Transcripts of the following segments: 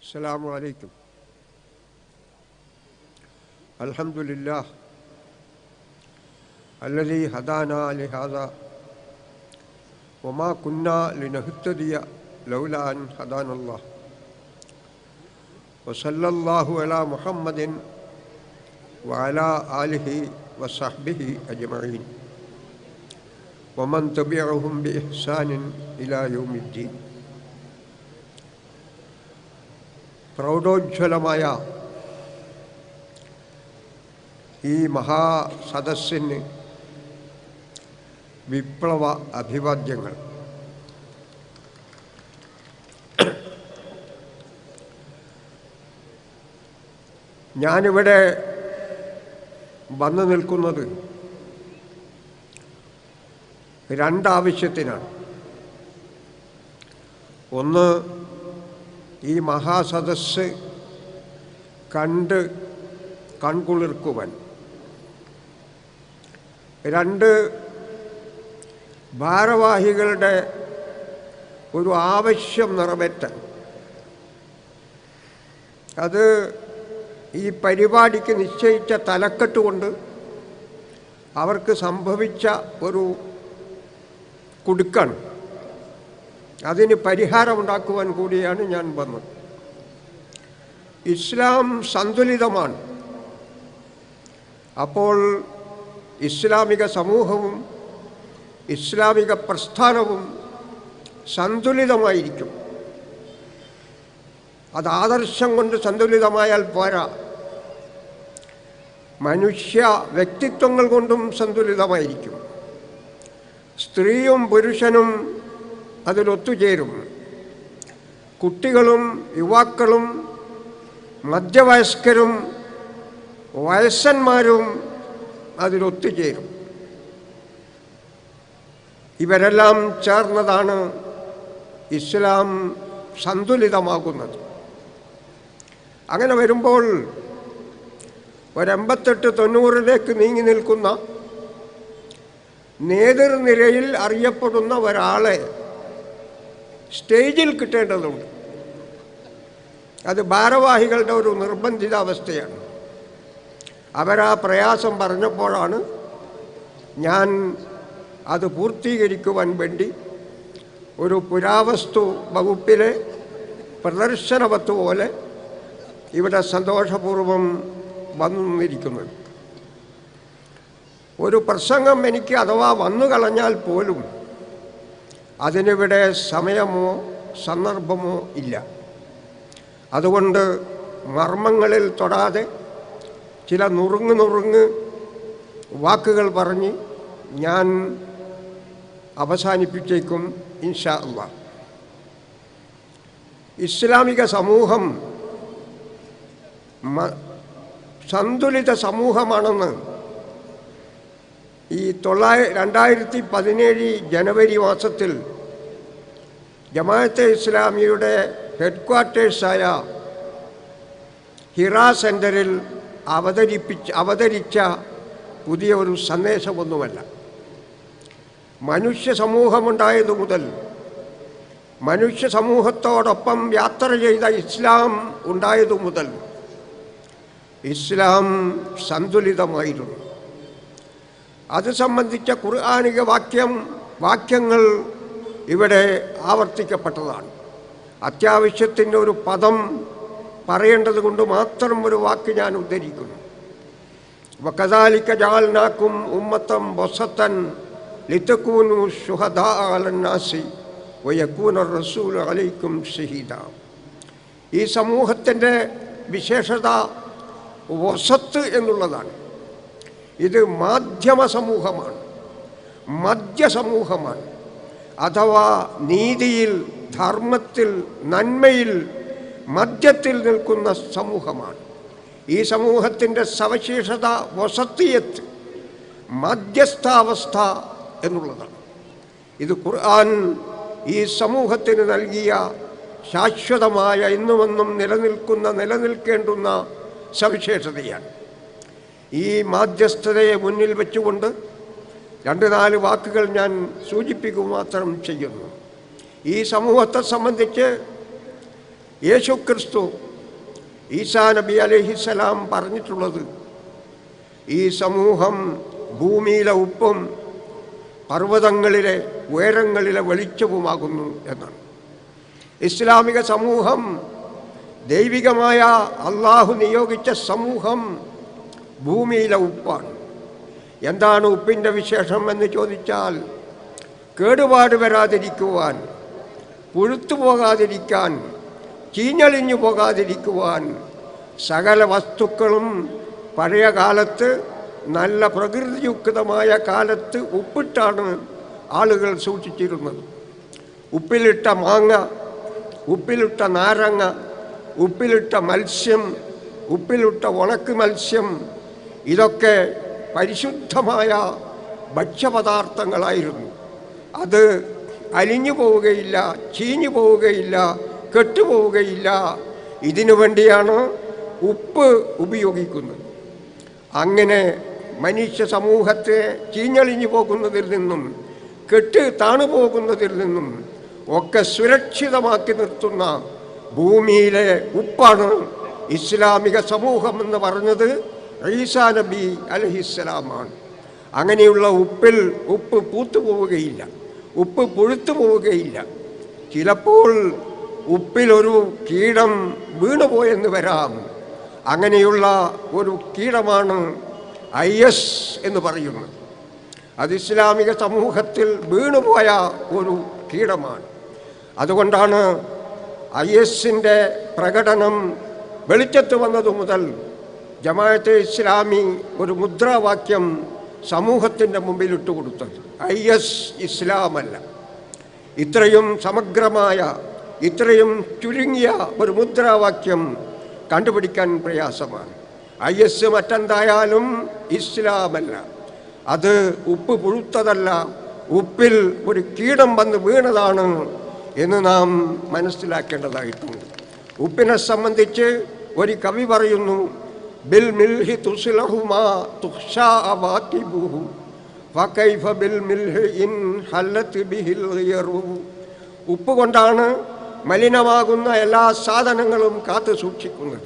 അസ്സലാമു അലൈക്കും. അൽഹംദുലില്ലാഹ് അല്ലദീ ഹദാനാ ലിഹാദാ വമാ കുന്നാ ലിനഹ്തദിയ ലൗലാ അൻ ഹദാനല്ലാഹ് വസല്ലല്ലാഹു അലാ മുഹമ്മദിൻ വഅലാ ആലിഹി വസഹ്ബിഹി അജ്മഈൻ വമൻ തബിഅഹും ബിഇഹ്സാനിൻ ഇലാ യൗമിദ്ദീൻ. പ്രൗഢോജ്വലമായ ഈ മഹാസദസ്സിന് വിപ്ലവ അഭിവാദ്യങ്ങൾ. ഞാനിവിടെ വന്നു നിൽക്കുന്നത് രണ്ടാവശ്യത്തിനാണ്. ഒന്ന്, ഈ മഹാസദസ്സ് കണ്ട് കൺകുളിർക്കുവാൻ. രണ്ട്, ഭാരവാഹികളുടെ ഒരു ആവശ്യം നിറവേറ്റാൻ. അത് ഈ പരിപാടിക്ക് നിശ്ചയിച്ച തലക്കെട്ട് കൊണ്ട് അവർക്ക് സംഭവിച്ച ഒരു കുടുക്കാണ്. അതിന് പരിഹാരമുണ്ടാക്കുവാൻ കൂടിയാണ് ഞാൻ വന്നത്. ഇസ്ലാം സന്തുലിതമാണ്. അപ്പോൾ ഇസ്ലാമിക സമൂഹവും ഇസ്ലാമിക പ്രസ്ഥാനവും സന്തുലിതമായിരിക്കും. അത് ആദർശം കൊണ്ട് സന്തുലിതമായാൽ പോരാ, മനുഷ്യ വ്യക്തിത്വങ്ങൾ കൊണ്ടും സന്തുലിതമായിരിക്കും. സ്ത്രീയും പുരുഷനും അതിലൊത്തുചേരും. കുട്ടികളും യുവാക്കളും മധ്യവയസ്കരും വയസ്സന്മാരും അതിലൊത്തുചേരും. ഇവരെല്ലാം ചേർന്നതാണ് ഇസ്ലാം സന്തുലിതമാകുന്നത്. അങ്ങനെ വരുമ്പോൾ 88-90 നീങ്ങി നിൽക്കുന്ന നേതൃനിരയിൽ അറിയപ്പെടുന്ന ഒരാളെ സ്റ്റേജിൽ കിട്ടേണ്ടതുണ്ട്. അത് ഭാരവാഹികളുടെ ഒരു നിർബന്ധിതാവസ്ഥയാണ്. അവരാ പ്രയാസം പറഞ്ഞപ്പോഴാണ് ഞാൻ അത് പൂർത്തീകരിക്കുവാൻ വേണ്ടി ഒരു പുരാവസ്തു വകുപ്പിലെ പ്രദർശന വസ്തു പോലെ ഇവിടെ സന്തോഷപൂർവം വന്നിരിക്കുന്നത്. ഒരു പ്രസംഗം എനിക്ക് അഥവാ വന്നു കളഞ്ഞാൽ പോലും അതിനിവിടെ സമയമോ സന്ദർഭമോ ഇല്ല. അതുകൊണ്ട് മർമ്മങ്ങളിൽ തൊടാതെ ചില നുറുങ്ങ് വാക്കുകൾ പറഞ്ഞ് ഞാൻ അവസാനിപ്പിച്ചേക്കും ഇൻഷാ അല്ലാഹ്. ഇസ്ലാമിക സമൂഹം സന്തുലിത സമൂഹമാണെന്ന് ഈ 2017 ജനുവരി മാസത്തിൽ ജമാഅത്തെ ഇസ്ലാമിയുടെ ഹെഡ്ക്വാർട്ടേഴ്സായ ഹിറ സെൻറ്ററിൽ അവതരിച്ച പുതിയ ഒരു സന്ദേശമൊന്നുമല്ല. മനുഷ്യ സമൂഹമുണ്ടായതു മുതൽ മനുഷ്യ സമൂഹത്തോടൊപ്പം യാത്ര ചെയ്ത ഇസ്ലാം ഉണ്ടായതു മുതൽ ഇസ്ലാം സന്തുലിതമായിരുന്നു. അത് സംബന്ധിച്ച ഖുർആനിക വാക്യങ്ങൾ ഇവിടെ ആവർത്തിക്കപ്പെട്ടതാണ്. അത്യാവശ്യത്തിൻ്റെ ഒരു പദം പറയേണ്ടത് കൊണ്ട് മാത്രം ഒരു വാക്ക് ഞാൻ ഉദ്ധരിക്കുന്നു. വകദാലിക ജഅൽനാകും ഉമ്മത്തൻ വസത്തൻ ലിതകൂനു ശുഹദാ അലന്നാസി വയകൂന റസൂലു അലൈക്കും ഷഹീദാ. ഈ സമൂഹത്തിൻ്റെ വിശേഷത വസത്ത് എന്നുള്ളതാണ്. ഇത് മാധ്യമ സമൂഹമാണ്, മധ്യസമൂഹമാണ്. അഥവാ നീതിയിൽ, ധർമ്മത്തിൽ, നന്മയിൽ മധ്യത്തിൽ നിൽക്കുന്ന സമൂഹമാണ്. ഈ സമൂഹത്തിൻ്റെ സവിശേഷത വസത്തിയത്ത്, മധ്യസ്ഥാവസ്ഥ എന്നുള്ളതാണ്. ഇത് ഖുർആൻ ഈ സമൂഹത്തിന് നൽകിയ ശാശ്വതമായ എന്നുമെന്നും നിലനിൽക്കേണ്ടുന്ന സവിശേഷതയാണ്. ഈ മാധ്യസ്ഥതയെ മുന്നിൽ വെച്ചുകൊണ്ട് 2-4 വാക്കുകൾ ഞാൻ സൂചിപ്പിക്കുക മാത്രം ചെയ്യുന്നു. ഈ സമൂഹത്തെ സംബന്ധിച്ച് യേശുക്രിസ്തു ഈസാ നബി അലൈഹിസ്സലാം പറഞ്ഞിട്ടുള്ളത്, ഈ സമൂഹം ഭൂമിയിലെ ഉപ്പും പർവ്വതങ്ങളിലെ ഉയരങ്ങളിലെ വെളിച്ചവുമാകുന്നു എന്നാണ്. ഇസ്ലാമിക സമൂഹം, ദൈവികമായ അള്ളാഹു നിയോഗിച്ച സമൂഹം ഭൂമിയിലെ ഉപ്പാണ്. എന്താണ് ഉപ്പിൻ്റെ വിശേഷം എന്ന് ചോദിച്ചാൽ, കേടുപാട് വരാതിരിക്കുവാൻ, പുഴുത്തു പോകാതിരിക്കാൻ, ചീഞ്ഞളിഞ്ഞു പോകാതിരിക്കുവാൻ സകല വസ്തുക്കളും പഴയ കാലത്ത്, നല്ല പ്രകൃതിയുക്തമായ കാലത്ത് ഉപ്പിട്ടാണ് ആളുകൾ സൂക്ഷിച്ചിരുന്നത്. ഉപ്പിലിട്ട മാങ്ങ, ഉപ്പിലിട്ട നാരങ്ങ, ഉപ്പിലിട്ട മത്സ്യം, ഉപ്പിലിട്ട ഉണക്ക് മത്സ്യം, ഇതൊക്കെ പരിശുദ്ധമായ ഭക്ഷ്യപദാർത്ഥങ്ങളായിരുന്നു. അത് അലിഞ്ഞു പോവുകയില്ല, ചീഞ്ഞു പോവുകയില്ല, കെട്ടുപോവുകയില്ല. ഇതിനു വേണ്ടിയാണ് ഉപ്പ് ഉപയോഗിക്കുന്നത്. അങ്ങനെ മനുഷ്യ സമൂഹത്തെ ചീഞ്ഞളിഞ്ഞു പോകുന്നതിൽ നിന്നും, കെട്ട് താണുപോകുന്നതിൽ നിന്നും ഒക്കെ സുരക്ഷിതമാക്കി നിർത്തുന്ന ഭൂമിയിലെ ഉപ്പാണ് ഇസ്ലാമിക സമൂഹം എന്ന് പറഞ്ഞത് ഈസാ നബി അലൈഹിസ്സലാമാണ്. അങ്ങനെയുള്ള ഉപ്പിൽ ഉപ്പ് പൂത്തുപോവുകയില്ല, ഉപ്പ് പുഴുത്തു പോവുകയില്ല. ചിലപ്പോൾ ഉപ്പിലൊരു കീടം വീണുപോയെന്ന് വരാം. അങ്ങനെയുള്ള ഒരു കീടമാണ് IS എന്ന് പറയുന്നത്. അത് ഇസ്ലാമിക സമൂഹത്തിൽ വീണുപോയ ഒരു കീടമാണ്. അതുകൊണ്ടാണ് ISൻ്റെ പ്രകടനം വെളിച്ചത്ത് വന്നതു മുതൽ ജമാഅത്തെ ഇസ്ലാമി ഒരു മുദ്രാവാക്യം സമൂഹത്തിൻ്റെ മുമ്പിൽ ഇട്ടുകൊടുത്തത്. IS ഇസ്ലാമല്ല. ഇത്രയും സമഗ്രമായ, ഇത്രയും ചുരുങ്ങിയ ഒരു മുദ്രാവാക്യം കണ്ടുപിടിക്കാൻ പ്രയാസമാണ്. IS മറ്റെന്തായാലും ഇസ്ലാമല്ല. അത് ഉപ്പ് പുഴുത്തതല്ല, ഉപ്പിൽ ഒരു കീടം വന്ന് വീണതാണ് എന്ന് നാം മനസ്സിലാക്കേണ്ടതായിട്ടുണ്ട്. ഉപ്പിനെ സംബന്ധിച്ച് ഒരു കവി പറയുന്നു, ബിൽ മിൽഹി തുസ്ലഹുമാ തുഖ്ശാ അവാഖിബുഹു ഫകൈഫ ബിൽ മിൽഹി ഇൻ ഹല്ലത് ബിഹിൽ ഗിയറു. ഉപ്പ് കൊണ്ടാണ് മലിനമാകുന്ന എല്ലാ സാധനങ്ങളും കാത്തു സൂക്ഷിക്കുന്നത്.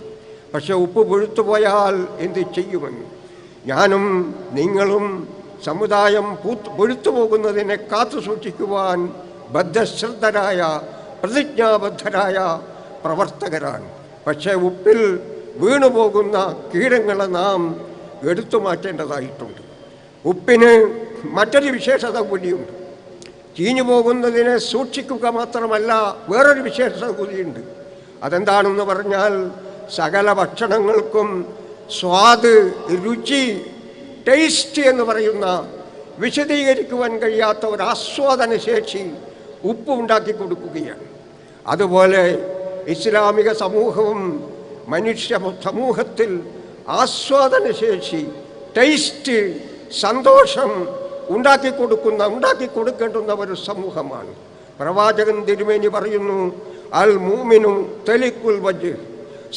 പക്ഷെ ഉപ്പ് പുഴുത്തു പോയാൽ എന്ത് ചെയ്യുമെന്ന്? ഞാനും നിങ്ങളും സമുദായം പുഴുത്തു പോകുന്നതിനെ കാത്തു സൂക്ഷിക്കുവാൻ ബദ്ധശ്രദ്ധരായ, പ്രതിജ്ഞാബദ്ധരായ പ്രവർത്തകരാണ്. പക്ഷേ ഉപ്പിൽ വീണുപോകുന്ന കീടങ്ങളെ നാം എടുത്തു മാറ്റേണ്ടതായിട്ടുണ്ട്. ഉപ്പിന് മറ്റൊരു വിശേഷത കൂടിയുണ്ട്. ചീഞ്ഞു പോകുന്നതിനെ സൂക്ഷിക്കുക മാത്രമല്ല, വേറൊരു വിശേഷത കൂടിയുണ്ട്. അതെന്താണെന്ന് പറഞ്ഞാൽ, സകല ഭക്ഷണങ്ങൾക്കും സ്വാദ്, രുചി, ടേസ്റ്റ് എന്ന് പറയുന്ന വിശദീകരിക്കുവാൻ കഴിയാത്ത ഒരു ആസ്വാദന ശേഷി ഉപ്പ് ഉണ്ടാക്കി കൊടുക്കുകയാണ്. അതുപോലെ ഇസ്ലാമിക സമൂഹവും മനുഷ്യ സമൂഹത്തിൽ ആസ്വാദന ശേഷി, ടേസ്റ്റ്, സന്തോഷം ഉണ്ടാക്കി കൊടുക്കേണ്ടുന്ന ഒരു സമൂഹമാണ്. പ്രവാചകൻ തിരുമേനി പറയുന്നു, അൽ മൂമിനു തലിക്കുൽ വജ്ഹ്.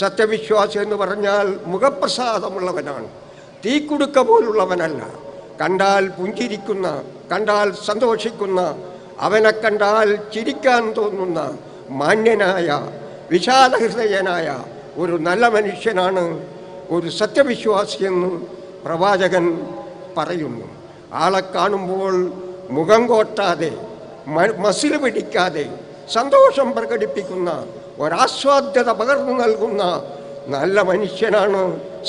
സത്യവിശ്വാസി എന്ന് പറഞ്ഞാൽ മുഖപ്രസാദമുള്ളവനാണ്, തീക്കുടുക്ക പോലുള്ളവനല്ല. കണ്ടാൽ പുഞ്ചിരിക്കുന്ന, കണ്ടാൽ സന്തോഷിക്കുന്ന, അവനെ കണ്ടാൽ ചിരിക്കാൻ തോന്നുന്ന മാന്യനായ, വിശാലഹൃദയനായ ഒരു നല്ല മനുഷ്യനാണ് ഒരു സത്യവിശ്വാസിയെന്ന് പ്രവാചകൻ പറയുന്നു. ആളെ കാണുമ്പോൾ മുഖം കോട്ടാതെ, മസിൽ പിടിക്കാതെ സന്തോഷം പ്രകടിപ്പിക്കുന്ന, ഒരാസ്വാദ്യത പകർന്നു നൽകുന്ന നല്ല മനുഷ്യനാണ്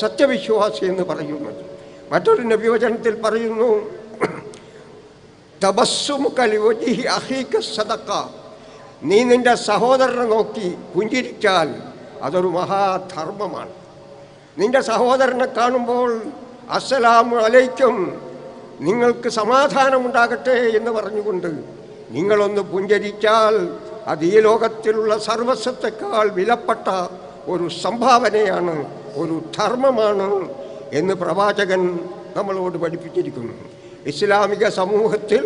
സത്യവിശ്വാസി എന്ന് പറയുന്നത്. മറ്റൊരു നബിവചനത്തിൽ പറയുന്നു, തബസ്സുമുക ലിവജ്ഹി അഖീക സദഖ. നീ നിന്റെ സഹോദരനെ നോക്കി പുഞ്ചിരിച്ചാൽ അതൊരു മഹാധർമ്മമാണ്. നിന്റെ സഹോദരനെ കാണുമ്പോൾ അസ്സലാമു അലൈക്കും, നിങ്ങൾക്ക് സമാധാനമുണ്ടാകട്ടെ എന്ന് പറഞ്ഞുകൊണ്ട് നിങ്ങളൊന്ന് പുഞ്ചരിച്ചാൽ അത് ഈ ലോകത്തിലുള്ള സർവസ്വത്തെക്കാൾ വിലപ്പെട്ട ഒരു സംഭാവനയാണ്, ഒരു ധർമ്മമാണ് എന്ന് പ്രവാചകൻ നമ്മളോട് പഠിപ്പിച്ചിരിക്കുന്നു. ഇസ്ലാമിക സമൂഹത്തിൽ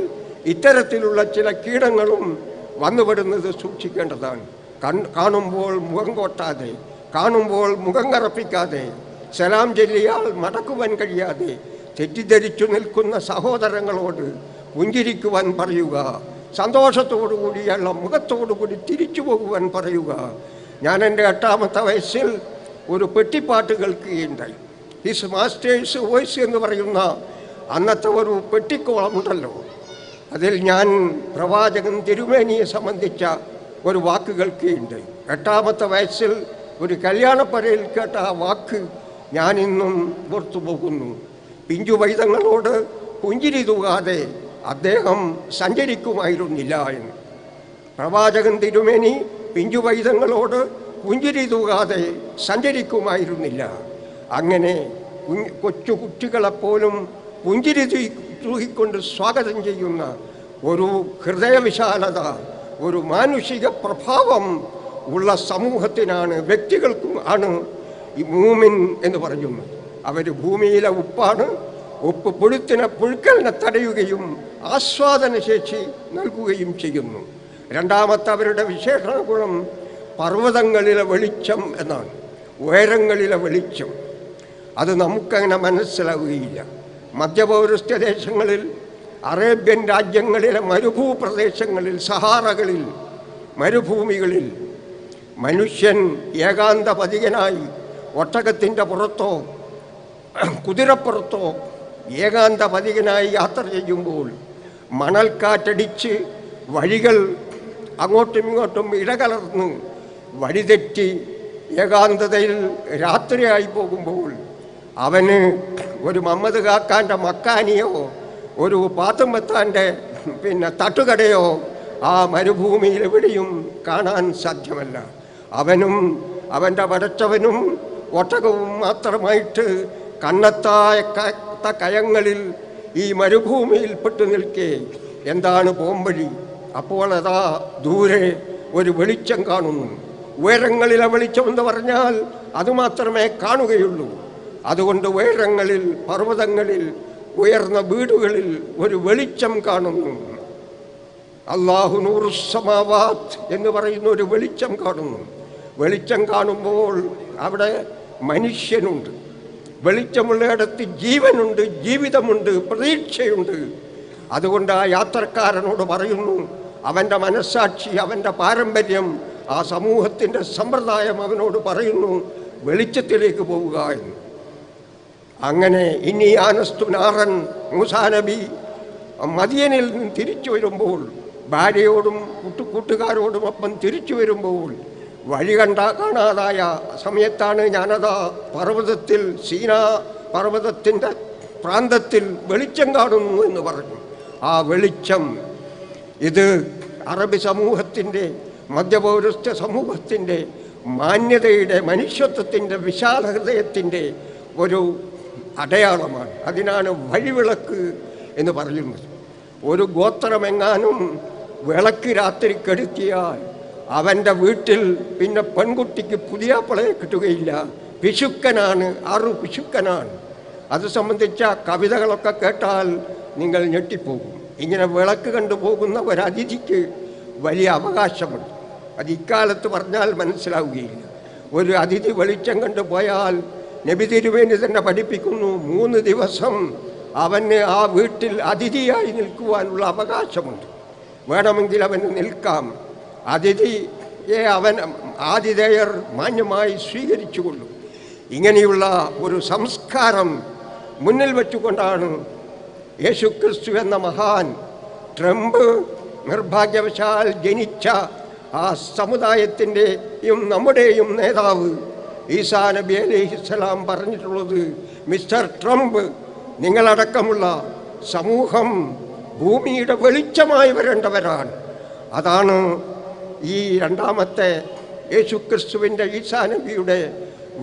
ഇത്തരത്തിലുള്ള ചില കീടങ്ങളും വന്നുപെടുന്നത് സൂക്ഷിക്കേണ്ടതാണ്. കാണുമ്പോൾ മുഖം കോട്ടാതെ, കാണുമ്പോൾ മുഖം കറപ്പിക്കാതെ, സലാം ചൊല്ലിയാൽ മടക്കുവാൻ കഴിയാതെ, തെറ്റിദ്ധരിച്ചു നിൽക്കുന്ന സഹോദരങ്ങളോട് പുഞ്ചിരിക്കുവാൻ പറയുക, സന്തോഷത്തോടുകൂടിയുള്ള മുഖത്തോടുകൂടി തിരിച്ചു പോകുവാൻ പറയുക. ഞാൻ എൻ്റെ 8ാമത്തെ വയസ്സിൽ ഒരു പെട്ടിപ്പാട്ട് കേൾക്കുകയുണ്ടായി. ഹിസ് മാസ്റ്റേഴ്സ് വോയിസ് എന്ന് പറയുന്ന അന്നത്തെ ഒരു പെട്ടിക്കോളമുണ്ടല്ലോ, അതിൽ ഞാൻ പ്രവാചകൻ തിരുമേനിയെ സംബന്ധിച്ച ഒരു വാക്ക് കേൾക്കുകയുണ്ടായി. 8ാമത്തെ വയസ്സിൽ ഒരു കല്യാണപ്പരയിൽ കേട്ട ആ വാക്ക് ഞാനിന്നും ഓർത്തു പോകുന്നു. പിഞ്ചു പൈതങ്ങളോട് പുഞ്ചിരി തൂകാതെ അദ്ദേഹം സഞ്ചരിക്കുമായിരുന്നില്ല എന്ന്. പ്രവാചകൻ തിരുമേനി പിഞ്ചു പൈതങ്ങളോട് പുഞ്ചിരി തൂകാതെ സഞ്ചരിക്കുമായിരുന്നില്ല. അങ്ങനെ കൊച്ചു കുട്ടികളെപ്പോലും പുഞ്ചിരി തൂകിക്കൊണ്ട് സ്വാഗതം ചെയ്യുന്ന ഒരു ഹൃദയവിശാലത, ഒരു മാനുഷിക പ്രഭാവം ഉള്ള സമൂഹത്തിനാണ്, വ്യക്തികൾക്കും ആണ് ഈ മൂമിൻ എന്ന് പറയുന്നത്. അവർ ഭൂമിയിലെ ഉപ്പാണ്. ഉപ്പ് പുഴുക്കലിനെ തടയുകയും ആസ്വാദനശേഷി നൽകുകയും ചെയ്യുന്നു. 2ാമത്തെ അവരുടെ വിശേഷണ ഗുണം പർവ്വതങ്ങളിലെ വെളിച്ചം എന്നാണ്. ഉയരങ്ങളിലെ വെളിച്ചം അത് നമുക്കങ്ങനെ മനസ്സിലാവുകയില്ല. മധ്യപൗരസ്ത്യ ദേശങ്ങളിൽ, അറേബ്യൻ രാജ്യങ്ങളിലെ മരുഭൂപ്രദേശങ്ങളിൽ, സഹാറകളിൽ, മരുഭൂമികളിൽ മനുഷ്യൻ ഏകാന്ത പതികനായി ഒട്ടകത്തിൻ്റെ പുറത്തോ കുതിരപ്പുറത്തോ ഏകാന്ത പതികനായി യാത്ര ചെയ്യുമ്പോൾ മണൽക്കാറ്റടിച്ച് വഴികൾ അങ്ങോട്ടും ഇങ്ങോട്ടും ഇടകലർന്ന് വഴിതെറ്റി ഏകാന്തതയിൽ രാത്രിയായി പോകുമ്പോൾ അവന് ഒരു മമ്മദ് കാക്കാൻ്റെ മക്കാനിയോ ഒരു പാത്തുമ്പത്താൻ്റെ തട്ടുകടയോ ആ മരുഭൂമിയിൽ എവിടെയും കാണാൻ സാധ്യമല്ല. അവനും അവൻ്റെ പടച്ചവനും ഒട്ടകവും മാത്രമായിട്ട് കണ്ണത്തായ കയങ്ങളിൽ ഈ മരുഭൂമിയിൽ പെട്ടു നിൽക്കെ എന്താണ് പോംവഴി? അപ്പോൾ അതാ ദൂരെ ഒരു വെളിച്ചം കാണുന്നു. ഉയരങ്ങളിലെ വെളിച്ചമെന്ന് പറഞ്ഞാൽ അതുമാത്രമേ കാണുകയുള്ളൂ. അതുകൊണ്ട് ഉയരങ്ങളിൽ, പർവ്വതങ്ങളിൽ, ഉയർന്ന വീടുകളിൽ ഒരു വെളിച്ചം കാണുന്നു. അല്ലാഹു നൂറുസ്സമാവാത്ത് എന്ന് പറയുന്ന ഒരു വെളിച്ചം കാണുന്നു. വെളിച്ചം കാണുമ്പോൾ അവിടെ മനുഷ്യനുണ്ട്. വെളിച്ചമുള്ളയിടത്ത് ജീവനുണ്ട്, ജീവിതമുണ്ട്, പ്രതീക്ഷയുണ്ട്. അതുകൊണ്ട് ആ യാത്രക്കാരനോട് പറയുന്നു, അവൻ്റെ മനസ്സാക്ഷി, അവൻ്റെ പാരമ്പര്യം, ആ സമൂഹത്തിൻ്റെ സമ്പ്രദായം അവനോട് പറയുന്നു, വെളിച്ചത്തിലേക്ക് പോവുക എന്ന്. അങ്ങനെ ഇനി ആനസ്തുനാറൻ മൂസാ നബി മദിയനിൽ നിന്ന് തിരിച്ചു വരുമ്പോൾ, ഭാര്യയോടും കൂട്ടുകാരോടുമൊപ്പം തിരിച്ചു വരുമ്പോൾ വഴി കാണാതായ സമയത്താണ് ഞാനതാ പർവ്വതത്തിൽ, സീനാ പർവ്വതത്തിൻ്റെ പ്രാന്തത്തിൽ വെളിച്ചം കാണുന്നു എന്ന് പറഞ്ഞു. ആ വെളിച്ചം ഇത് അറബി സമൂഹത്തിൻ്റെ, മധ്യപൗരസ്ത്യ സമൂഹത്തിൻ്റെ മാന്യതയുടെ, മനുഷ്യത്വത്തിൻ്റെ, വിശാല ഹൃദയത്തിൻ്റെ ഒരു അടയാളമാണ്. അതിനാണ് വഴിവിളക്ക് എന്ന് പറയുന്നത്. ഒരു ഗോത്രമെങ്ങാനും വിളക്ക് രാത്രി കെടുത്തിയാൽ അവൻ്റെ വീട്ടിൽ പിന്നെ പെൺകുട്ടിക്ക് പുതിയാപ്പിളയെ കിട്ടുകയില്ല. പിശുക്കനാണ്, പിശുക്കനാണ്. അത് സംബന്ധിച്ച കവിതകളൊക്കെ കേട്ടാൽ നിങ്ങൾ ഞെട്ടിപ്പോകും. ഇങ്ങനെ വിളക്ക് കണ്ടുപോകുന്ന ഒരതിഥിക്ക് വലിയ അവകാശമുണ്ട്. അത് ഇക്കാലത്ത് പറഞ്ഞാൽ മനസ്സിലാവുകയില്ല. ഒരു അതിഥി വെളിച്ചം കണ്ടുപോയാൽ നബി തിരുമേനി തന്നെ പഠിപ്പിക്കുന്നു, 3 ദിവസം അവന് ആ വീട്ടിൽ അതിഥിയായി നിൽക്കുവാനുള്ള അവകാശമുണ്ട്. വേണമെങ്കിൽ അവന് നിൽക്കാം. അതിഥിയെ ആതിഥേയർ മാന്യമായി സ്വീകരിച്ചുകൊള്ളും. ഇങ്ങനെയുള്ള ഒരു സംസ്കാരം മുന്നിൽ വെച്ചുകൊണ്ടാണ് യേശുക്രിസ്തു എന്ന മഹാൻ, ട്രംപ് നിർഭാഗ്യവശാൽ ജനിച്ച ആ സമുദായത്തിൻ്റെയും നമ്മുടെയും നേതാവ് ഈസാ നബി അലൈഹിസ്സലാം പറഞ്ഞിട്ടുള്ളത്, മിസ്റ്റർ ട്രംപ്, നിങ്ങളടക്കമുള്ള സമൂഹം ഭൂമിയുടെ വെളിച്ചമായി വരേണ്ടവരാണ്. അതാണ് ഈ 2ാമത്തെ യേശുക്രിസ്തുവിൻ്റെ, ഈസാ നബിയുടെ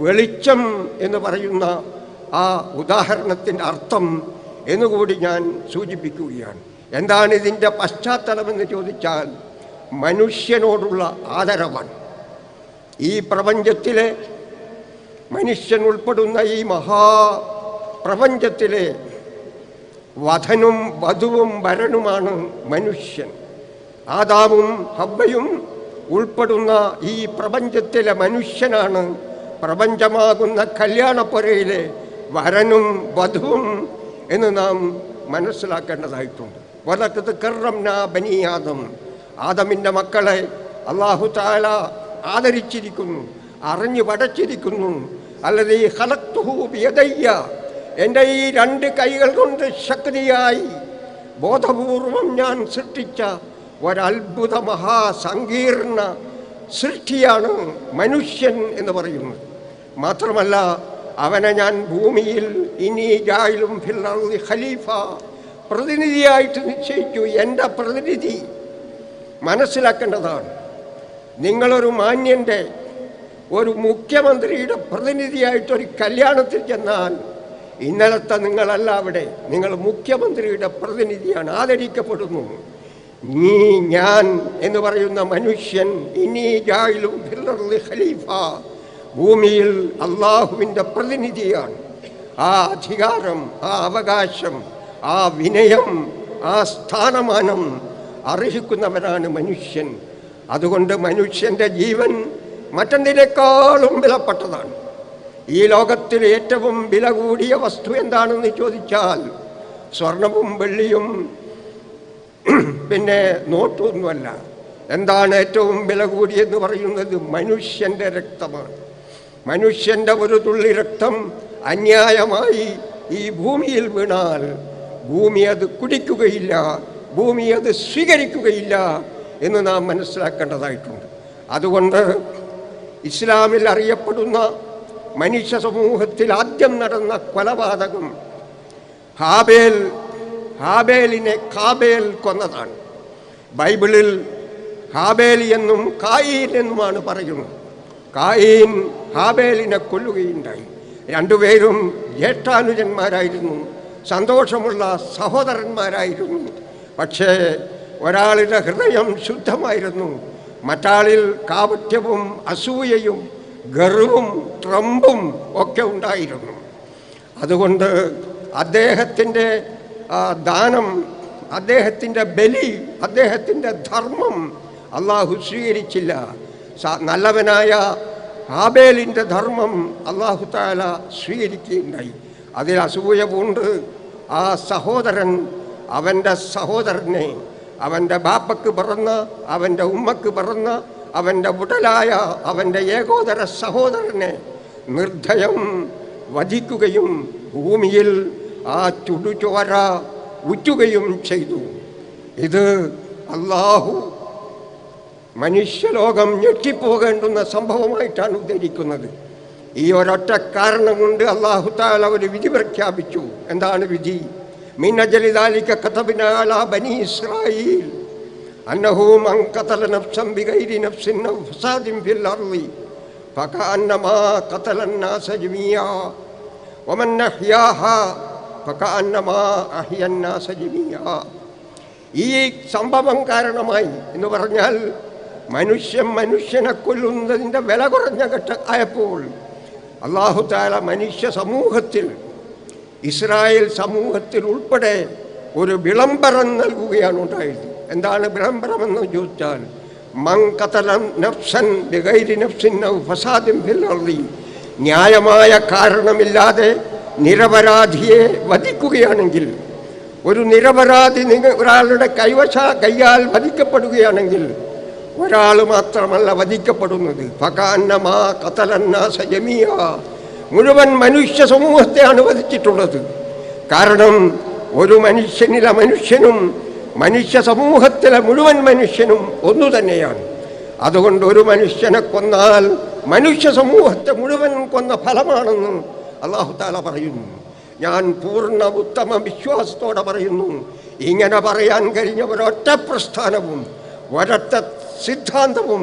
വെളിച്ചം എന്ന് പറയുന്ന ആ ഉദാഹരണത്തിൻ്റെ അർത്ഥം എന്നുകൂടി ഞാൻ സൂചിപ്പിക്കുകയാണ്. എന്താണ് ഇതിൻ്റെ പശ്ചാത്തലമെന്ന് ചോദിച്ചാൽ മനുഷ്യനോടുള്ള ആദരവാണ്. ഈ പ്രപഞ്ചത്തിലെ മനുഷ്യൻ ഉൾപ്പെടുന്ന ഈ മഹാപ്രപഞ്ചത്തിലെ വധനും വധുവും വരനുമാണ് മനുഷ്യൻ. ആദാമും ഹവ്വയും ഉൾപ്പെടുന്ന ഈ പ്രപഞ്ചത്തിലെ മനുഷ്യനാണ് പ്രപഞ്ചമാകുന്ന കല്യാണപ്പുരയിലെ വരനും വധുവും എന്ന് നാം മനസ്സിലാക്കേണ്ടതായിട്ടുണ്ട്. വലക്കത് കർറംനാ ബനി ആദം, ആദമിൻ്റെ മക്കളെ അല്ലാഹു തആല ആദരിച്ചിരിക്കുന്നു, അറിഞ്ഞു പടച്ചിരിക്കുന്നു. അല്ലദീ ഖലഖ്തുഹു ബിയദയ്യ, എൻ്റെ ഈ 2 കൈകൾ കൊണ്ട് ശക്തിയായി ബോധപൂർവം ഞാൻ സൃഷ്ടിച്ച ഒരത്ഭുത മഹാസങ്കീർണ സൃഷ്ടിയാണ് മനുഷ്യൻ എന്ന് പറയുന്നത്. മാത്രമല്ല, അവനെ ഞാൻ ഭൂമിയിൽ ഇനി ജായിലും ഫിൽ അർളി ഖലീഫ, പ്രതിനിധിയായിട്ട് നിശ്ചയിച്ചു. എൻ്റെ പ്രതിനിധി മനസ്സിലാക്കേണ്ടതാണ്. നിങ്ങളൊരു മാന്യൻ്റെ, ഒരു മുഖ്യമന്ത്രിയുടെ പ്രതിനിധിയായിട്ടൊരു കല്യാണത്തിൽ ചെന്നാൽ ഇന്നലത്തെ നിങ്ങളല്ല അവിടെ, നിങ്ങൾ മുഖ്യമന്ത്രിയുടെ പ്രതിനിധിയാണ്, ആദരിക്കപ്പെടുന്നു. ഞാൻ എന്ന് പറയുന്ന മനുഷ്യൻ ഇനി ജായിലും ഫിൽ അർളി ഖലീഫ, ഭൂമിയിൽ അള്ളാഹുവിൻ്റെ പ്രതിനിധിയാണ്. ആ അധികാരം, ആ അവകാശം, ആ വിനയം, ആ സ്ഥാനമാനം അർഹിക്കുന്നവനാണ് മനുഷ്യൻ. അതുകൊണ്ട് മനുഷ്യൻ്റെ ജീവൻ മറ്റെന്തിനേക്കാളും വിലപ്പെട്ടതാണ്. ഈ ലോകത്തിൽ ഏറ്റവും വില കൂടിയ വസ്തു എന്താണെന്ന് ചോദിച്ചാൽ സ്വർണവും വെള്ളിയും പിന്നെ നോട്ടൊന്നുമല്ല. എന്താണ് ഏറ്റവും വില കൂടിയെന്ന് പറയുന്നത്? മനുഷ്യൻ്റെ രക്തമാണ്. മനുഷ്യൻ്റെ ഒരു തുള്ളി രക്തം അന്യായമായി ഈ ഭൂമിയിൽ വീണാൽ ഭൂമി അത് കുടിക്കുകയില്ല, ഭൂമി അത് സ്വീകരിക്കുകയില്ല എന്ന് നാം മനസ്സിലാക്കേണ്ടതായിട്ടുണ്ട്. അതുകൊണ്ട് ഇസ്ലാമിൽ അറിയപ്പെടുന്ന മനുഷ്യ സമൂഹത്തിൽ ആദ്യം നടന്ന കൊലപാതകം ഹാബേലിനെ കാബേൽ കൊന്നതാണ്. ബൈബിളിൽ ഹാബേൽ എന്നും കായീൻ എന്നുമാണ് പറയുന്നത്. കായീൻ ഹാബേലിനെ കൊല്ലുകയുണ്ടായി. 2 പേരും ജ്യേഷ്ഠാനുജന്മാരായിരുന്നു, സന്തോഷമുള്ള സഹോദരന്മാരായിരുന്നു. പക്ഷേ ഒരാളുടെ ഹൃദയം ശുദ്ധമായിരുന്നു, മറ്റാളിൽ കാപട്യവും അസൂയയും ഗർവവും ട്രംപും ഒക്കെ ഉണ്ടായിരുന്നു. അതുകൊണ്ട് അദ്ദേഹത്തിൻ്റെ ദാനം, അദ്ദേഹത്തിൻ്റെ ബലി, അദ്ദേഹത്തിൻ്റെ ധർമ്മം അള്ളാഹു സ്വീകരിച്ചില്ല. നല്ലവനായ ഹാബേലിൻ്റെ ധർമ്മം അള്ളാഹു തആല സ്വീകരിക്കുകയുണ്ടായി. അതിൽ അസൂയ പൂണ്ട് ആ സഹോദരൻ അവൻ്റെ സഹോദരനെ, അവൻ്റെ ബാപ്പക്ക് പിറന്ന, അവൻ്റെ ഉമ്മക്ക് പിറന്ന, അവൻ്റെ ഉടലായ അവൻ്റെ ഏകോദര സഹോദരനെ നിർദ്ദയം വധിക്കുകയും ഭൂമിയിൽ ആ ചുടുചോര ഉറ്റുകയും ചെയ്തു. ഇത് അല്ലാഹു മനുഷ്യലോകം ഞെട്ടിപ്പോകേണ്ടുന്ന സംഭവമായിട്ടാണ് ഉദ്ധരിക്കുന്നത്. ഈ ഒരൊറ്റ കാരണം കൊണ്ട് അല്ലാഹു തആല ഒരു വിധി പ്രഖ്യാപിച്ചു. എന്താണ് വിധി? മിൻ അജ്ലി ദാലിക കതബ്നാ അലാ ബനി ഇസ്രായീൽ അന്നഹു മൻ ഖതല നഫ്സൻ ബിഗൈരി നഫ്സിൻ ഔ ഫസാദിൻ ഫിൽ അർളി ഫകഅന്നമാ ഖതല അന്നാസ ജമീഅ വമൻ അഹ്യാഹാ ഫകഅന്നമാ അഹ്യ അന്നാസ ജമീഅ. ഈ സംഭവം കാരണമായി എന്ന് പറഞ്ഞാൽ മനുഷ്യനെ കൊല്ലുന്നതിൻ്റെ വില കുറഞ്ഞ ആയപ്പോൾ അല്ലാഹു തആല മനുഷ്യ സമൂഹത്തിൽ, ഇസ്രായേൽ സമൂഹത്തിൽ ഉൾപ്പെടെ ഒരു വിളംബരം നൽകുകയാണ് ഉണ്ടായത്. എന്താണ് വിളംബരമെന്ന് ചോദിച്ചാൽ, മൻ ഖതല നഫ്സൻ ബിഗൈരി നഫ്സിൻ ഔ ഫസാദിൻ ഫിൽ അർളി, ന്യായമായ കാരണമില്ലാതെ നിരപരാധിയെ വധിക്കുകയാണെങ്കിൽ, ഒരു നിരപരാധി ഒരാളുടെ കൈയാൽ വധിക്കപ്പെടുകയാണെങ്കിൽ ഒരാൾ മാത്രമല്ല വധിക്കപ്പെടുന്നത്, ഫകഅന്നമാ ഖതല അന്നാസ ജമീഅ, മുഴുവൻ മനുഷ്യ സമൂഹത്തെയാണ് വധിച്ചിട്ടുള്ളത്. കാരണം ഒരു മനുഷ്യനും മനുഷ്യ സമൂഹത്തിലെ മുഴുവൻ മനുഷ്യനും ഒന്നു തന്നെയാണ്. അതുകൊണ്ട് ഒരു മനുഷ്യനെ കൊന്നാൽ മനുഷ്യ സമൂഹത്തെ മുഴുവൻ കൊന്ന ഫലമാണെന്ന് അല്ലാഹു തആല പറയുന്നു. ഞാൻ പൂർണ്ണ ഉത്തമ വിശ്വാസത്തോടെ പറയുന്നു, ഇങ്ങനെ പറയാൻ കഴിഞ്ഞ ഒരൊറ്റ പ്രസ്ഥാനവും ഒരൊറ്റ സിദ്ധാന്തവും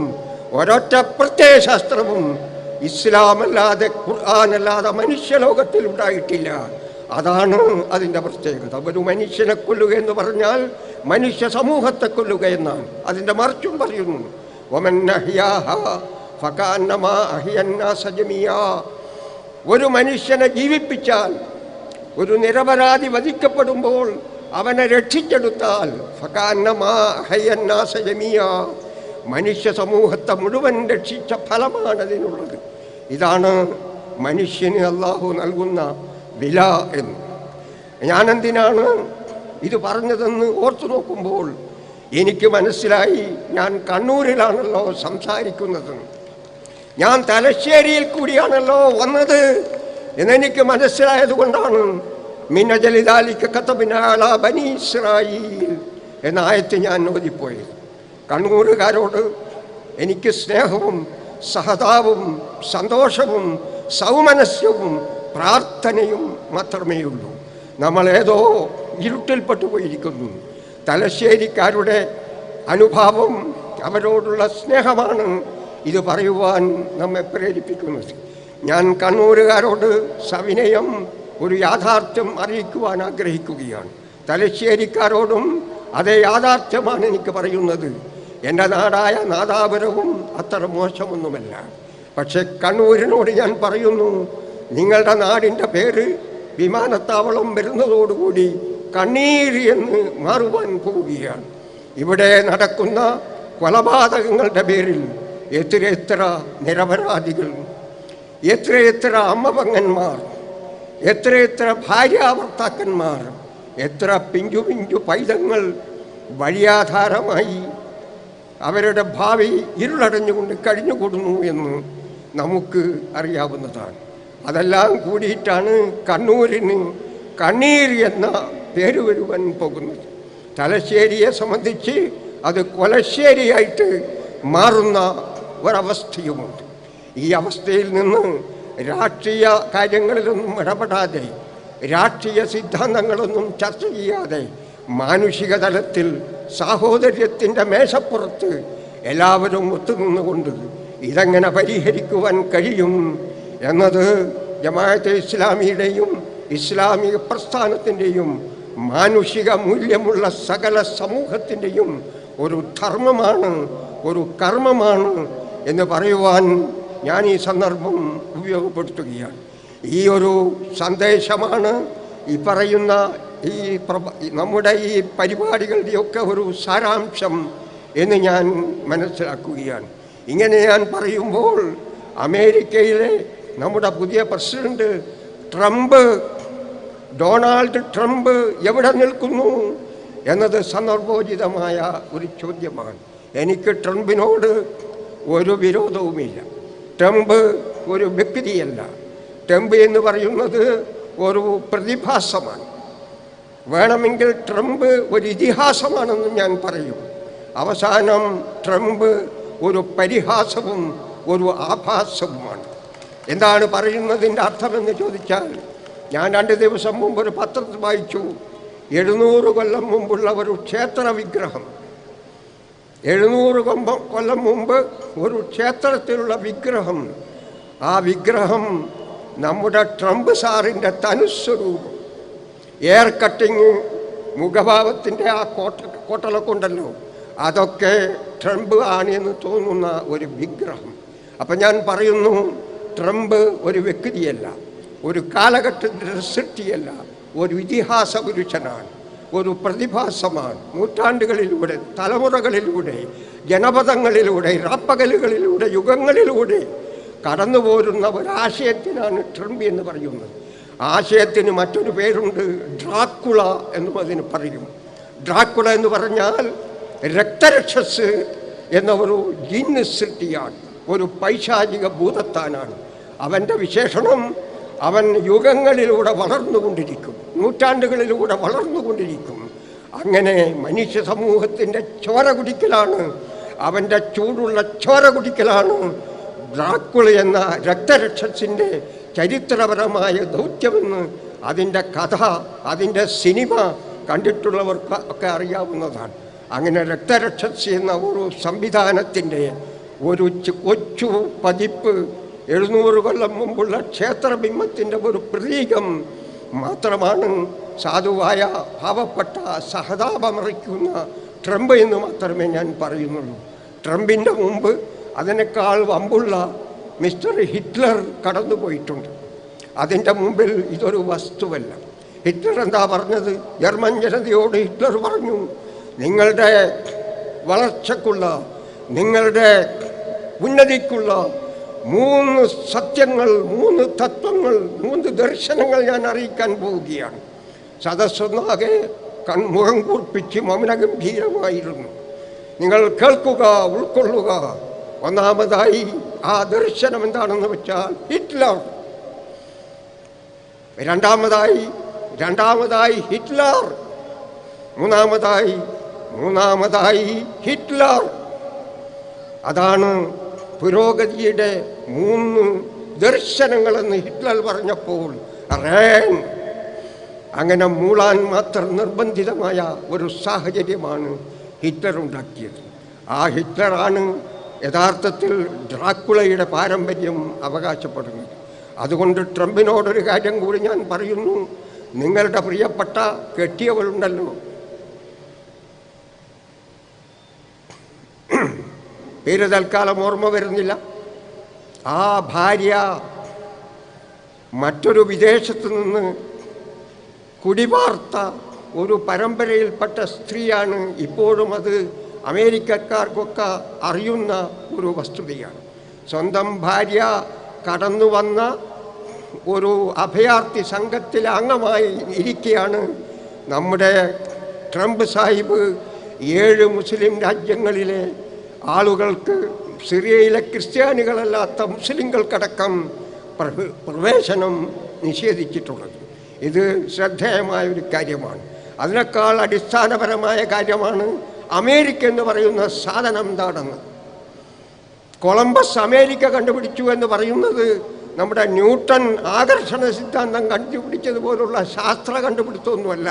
ഒരൊറ്റ പ്രത്യയശാസ്ത്രവും ഇസ്ലാമല്ലാതെ ഖുർആനല്ലാതെ മനുഷ്യലോകത്തിൽ ഉണ്ടായിട്ടില്ല. അതാണ് അതിൻ്റെ പ്രത്യേകത. ഒരു മനുഷ്യനെ കൊല്ലുക എന്ന് പറഞ്ഞാൽ മനുഷ്യ സമൂഹത്തെ കൊല്ലുക എന്നാണ്. അതിൻ്റെ മറിച്ചും പറയുന്നു, വമൻ അഹ്യാഹാ ഫകഅന്നമാ അഹ്യ അന്നാസ ജമീഅ. ഒരു മനുഷ്യനെ ജീവിപ്പിച്ചാൽ, ഒരു നിരപരാധി വധിക്കപ്പെടുമ്പോൾ അവനെ രക്ഷിച്ചെടുത്താൽ ഫകഅന്നമാ അഹ്യ അന്നാസ ജമീഅ, മനുഷ്യ സമൂഹത്തെ മുഴുവൻ രക്ഷിച്ച ഫലമാണ് അതിനുള്ളത്. ഇതാണ് മനുഷ്യന് അല്ലാഹു നൽകുന്ന വില എന്ന്. ഞാനെന്തിനാണ് ഇത് പറഞ്ഞതെന്ന് ഓർത്തു നോക്കുമ്പോൾ എനിക്ക് മനസ്സിലായി, ഞാൻ കണ്ണൂരിലാണല്ലോ സംസാരിക്കുന്നത്, ഞാൻ തലശ്ശേരിയിൽ കൂടിയാണല്ലോ വന്നത് എന്നെനിക്ക് മനസ്സിലായത് കൊണ്ടാണ് മിന്നജലിദാലിക്ക് കത്തബിനാല ബനി ഇസ്രായീൽ എന്ന ആയത്ത് ഞാൻ ഓതിപ്പോയത്. കണ്ണൂരുകാരോട് എനിക്ക് സ്നേഹവും സഹതാപവും സന്തോഷവും സൗമനസ്യവും പ്രാർത്ഥനയും മാത്രമേ ഉള്ളൂ. നമ്മളേതോ ഇരുട്ടിൽപ്പെട്ടു പോയിരിക്കുന്നു. തലശ്ശേരിക്കാരുടെ അനുഭാവം, അവരോടുള്ള സ്നേഹമാണ് ഇത് പറയുവാൻ നമ്മെ പ്രേരിപ്പിക്കുന്നത്. ഞാൻ കണ്ണൂരുകാരോട് സവിനയം ഒരു യാഥാർത്ഥ്യം അറിയിക്കുവാൻ ആഗ്രഹിക്കുകയാണ്. തലശ്ശേരിക്കാരോടും അതേ യാഥാർത്ഥ്യമാണ് എനിക്ക് പറയുന്നത്. എൻ്റെ നാടായ നാദാപുരവും അത്ര മോശമൊന്നുമല്ല. പക്ഷെ കണ്ണൂരിനോട് ഞാൻ പറയുന്നു, നിങ്ങളുടെ നാടിൻ്റെ പേര് വിമാനത്താവളം വരുന്നതോടുകൂടി കണ്ണീർ എന്ന് മാറുവാൻ പോവുകയാണ്. ഇവിടെ നടക്കുന്ന കൊലപാതകങ്ങളുടെ പേരിൽ എത്ര നിരപരാധികൾ, എത്ര അമ്മപങ്ങന്മാർ, എത്ര ഭാര്യാഭർത്താക്കന്മാർ, എത്ര പിഞ്ചു പിഞ്ചു പൈതങ്ങൾ വഴിയാധാരമായി അവരുടെ ഭാവി ഇരുളടഞ്ഞുകൊണ്ട് കഴിഞ്ഞുകൂടുന്നു എന്ന് നമുക്ക് അറിയാവുന്നതാണ്. അതെല്ലാം കൂടിയിട്ടാണ് കണ്ണൂരിന് കണ്ണീർ എന്ന പേര് വരുവാൻ പോകുന്നത്. തലശ്ശേരിയെ സംബന്ധിച്ച് അത് കൊലശ്ശേരിയായിട്ട് മാറുന്ന ഒരവസ്ഥയുമുണ്ട്. ഈ അവസ്ഥയിൽ നിന്ന് രാഷ്ട്രീയ കാര്യങ്ങളിലൊന്നും ഇടപെടാതെ, രാഷ്ട്രീയ സിദ്ധാന്തങ്ങളൊന്നും ചർച്ച ചെയ്യാതെ, മാനുഷിക തലത്തിൽ സാഹോദര്യത്തിൻ്റെ മേശപ്പുറത്ത് എല്ലാവരും ഒത്തുനിന്നുകൊണ്ട് ഇതെങ്ങനെ പരിഹരിക്കുവാൻ കഴിയും എന്നത് ജമാഅത്തെ ഇസ്ലാമിയുടെയും ഇസ്ലാമിക പ്രസ്ഥാനത്തിൻ്റെയും മാനുഷിക മൂല്യമുള്ള സകല സമൂഹത്തിൻ്റെയും ഒരു ധർമ്മമാണ്, ഒരു കർമ്മമാണ് എന്ന് പറയുവാൻ ഞാൻ ഈ സന്ദർഭം ഉപയോഗപ്പെടുത്തുകയാണ്. ഈ ഒരു സന്ദേശമാണ് ഈ പറയുന്ന നമ്മുടെ ഈ പരിപാടികളുടെയൊക്കെ ഒരു സാരാംശം എന്ന് ഞാൻ മനസ്സിലാക്കുകയാണ്. ഇങ്ങനെ ഞാൻ പറയുമ്പോൾ അമേരിക്കയിലെ നമ്മുടെ പുതിയ പ്രസിഡന്റ് ഡൊണാൾഡ് ട്രംപ് എവിടെ നിൽക്കുന്നു എന്നത് സന്ദർഭോചിതമായ ഒരു ചോദ്യമാണ്. എനിക്ക് ട്രംപിനോട് ഒരു വിരോധവുമില്ല. ട്രംപ് ഒരു വ്യക്തിയല്ല. ട്രംപ് എന്ന് പറയുന്നത് ഒരു പ്രതിഭാസമാണ്. വേണമെങ്കിൽ ട്രംപ് ഒരു ഇതിഹാസമാണെന്ന് ഞാൻ പറയും. അവസാനം ട്രംപ് ഒരു പരിഹാസവും ഒരു ആഭാസവുമാണ്. എന്താണ് പറയുന്നതിൻ്റെ അർത്ഥമെന്ന് ചോദിച്ചാൽ, ഞാൻ 2 ദിവസം മുമ്പ് ഒരു പത്രത്തിൽ വായിച്ചു, 700 കൊല്ലം മുമ്പുള്ള ഒരു ക്ഷേത്ര വിഗ്രഹം, 700 കൊല്ലം മുമ്പ് ഒരു ക്ഷേത്രത്തിലുള്ള വിഗ്രഹം, ആ വിഗ്രഹം നമ്മുടെ ട്രംപ് സാറിൻ്റെ തനുസ്വരൂപം, എയർ കട്ടിങ്, മുഖഭാവത്തിൻ്റെ ആ കോട്ടലൊക്കെ ഉണ്ടല്ലോ, അതൊക്കെ ട്രംപ് ആണെന്ന് തോന്നുന്ന ഒരു വിഗ്രഹം. അപ്പം ഞാൻ പറയുന്നു, ട്രംപ് ഒരു വ്യക്തിയല്ല, ഒരു കാലഘട്ടത്തിൻ്റെ സൃഷ്ടിയല്ല, ഒരു ഇതിഹാസ പുരുഷനാണ്, ഒരു പ്രതിഭാസമാണ്. നൂറ്റാണ്ടുകളിലൂടെ, തലമുറകളിലൂടെ, ജനപദങ്ങളിലൂടെ, രാപ്പകലുകളിലൂടെ, യുഗങ്ങളിലൂടെ കടന്നു പോരുന്ന ഒരാശയത്തിനാണ് ട്രംപ് എന്ന് പറയുന്നത്. ആശയത്തിന് മറ്റൊരു പേരുണ്ട്, ഡ്രാക്കുള എന്നും അതിന് പറയും. ഡ്രാക്കുള എന്ന് പറഞ്ഞാൽ രക്തരക്ഷസ് എന്ന ഒരു ജിന്ന് സൃഷ്ടിയാണ്, ഒരു പൈശാചിക ഭൂതത്താനാണ്. അവൻ്റെ വിശേഷണം, അവൻ യുഗങ്ങളിലൂടെ വളർന്നുകൊണ്ടിരിക്കും, നൂറ്റാണ്ടുകളിലൂടെ വളർന്നുകൊണ്ടിരിക്കും. അങ്ങനെ മനുഷ്യ സമൂഹത്തിൻ്റെ ചോര കുടിക്കലാണ്, അവൻ്റെ ചൂടുള്ള ചോര കുടിക്കലാണ് ഡ്രാക്കുള എന്ന രക്തരക്ഷസിൻ്റെ ചരിത്രപരമായ ദൗത്യമെന്ന് അതിൻ്റെ കഥ, അതിൻ്റെ സിനിമ കണ്ടിട്ടുള്ളവർക്ക് ഒക്കെ അറിയാവുന്നതാണ്. അങ്ങനെ രക്തരക്ഷസ് എന്ന ഒരു സംവിധാനത്തിൻ്റെ ഒരു കൊച്ചു പതിപ്പ് 700 കൊല്ലം മുമ്പുള്ള ക്ഷേത്രബിംബത്തിൻ്റെ ഒരു പ്രതീകം മാത്രമാണ് സാധുവായ പാവപ്പെട്ട സഹതാപമറിക്കുന്ന ട്രംപ് എന്ന് മാത്രമേ ഞാൻ പറയുന്നുള്ളൂ. ട്രംപിൻ്റെ മുമ്പ് അതിനേക്കാൾ വമ്പുള്ള മിസ്റ്റർ ഹിറ്റ്ലർ കടന്നുപോയിട്ടുണ്ട്. അതിൻ്റെ മുമ്പിൽ ഇതൊരു വസ്തുവല്ല. ഹിറ്റ്ലർ എന്താ പറഞ്ഞത്? ജർമ്മൻ ജനതയോട് ഹിറ്റ്ലർ പറഞ്ഞു, നിങ്ങളുടെ വളർച്ചയ്ക്കുള്ള, നിങ്ങളുടെ ഉന്നതിക്കുള്ള 3 സത്യങ്ങൾ, 3 തത്വങ്ങൾ, 3 ദർശനങ്ങൾ ഞാൻ അറിയിക്കാൻ പോവുകയാണ്. സദസ്സൊന്നാകെ കൺമുഖം കൂർപ്പിച്ച് മൗനഗംഭീരമായിരുന്നു. നിങ്ങൾ കേൾക്കുക, ഉൾക്കൊള്ളുക. ഒന്നാമതായി ആ ദർശനം എന്താണെന്ന് വെച്ചാൽ ഹിറ്റ്ലർ. രണ്ടാമതായി ഹിറ്റ്ലർ. മൂന്നാമതായി ഹിറ്റ്ലർ. അതാണ് പുരോഗതിയുടെ 3 ദർശനങ്ങളെന്ന് ഹിറ്റ്ലർ പറഞ്ഞപ്പോൾ റേൻ അങ്ങനെ മൂളാൻ മാത്രം നിർബന്ധിതമായ ഒരു സാഹചര്യമാണ് ഹിറ്റ്ലർ ഉണ്ടാക്കിയത്. ആ ഹിറ്റ്ലറാണ് യഥാർത്ഥത്തിൽ ഡ്രാക്കുളയുടെ പാരമ്പര്യം അവകാശപ്പെടുന്നത്. അതുകൊണ്ട് ട്രംപിനോടൊരു കാര്യം കൂടി ഞാൻ പറയുന്നു. നിങ്ങളുടെ പ്രിയപ്പെട്ട കെട്ടിയവളുണ്ടല്ലോ, പേര് തൽക്കാലം ഓർമ്മ വരുന്നില്ല, ആ ഭാര്യ മറ്റൊരു വിദേശത്തു നിന്ന് കുടിപാർത്ത ഒരു പരമ്പരയിൽപ്പെട്ട സ്ത്രീയാണ്. ഇപ്പോഴും അത് അമേരിക്കക്കാർക്കൊക്കെ അറിയുന്ന ഒരു വസ്തുതയാണ്. സ്വന്തം ഭാര്യ കടന്നു വന്ന ഒരു അഭയാർത്ഥി സംഘത്തിലെ അംഗമായി ഇരിക്കുകയാണ് നമ്മുടെ ട്രംപ് സാഹിബ് 7 മുസ്ലിം രാജ്യങ്ങളിലെ ആളുകൾക്ക്, സിറിയയിലെ ക്രിസ്ത്യാനികളല്ലാത്ത മുസ്ലിങ്ങൾക്കടക്കം പ്രവേശനം നിഷേധിച്ചിട്ടുള്ളത്. ഇത് ശ്രദ്ധേയമായ ഒരു കാര്യമാണ്. അതിനേക്കാൾ അടിസ്ഥാനപരമായ കാര്യമാണ് അമേരിക്ക എന്ന് പറയുന്ന സാധനം എന്താണെന്ന്. കൊളംബസ് അമേരിക്ക കണ്ടുപിടിച്ചു എന്ന് പറയുന്നത് നമ്മുടെ ന്യൂട്ടൺ ആകർഷണ സിദ്ധാന്തം കണ്ടുപിടിച്ചതുപോലുള്ള ശാസ്ത്ര കണ്ടുപിടുത്തമൊന്നുമല്ല.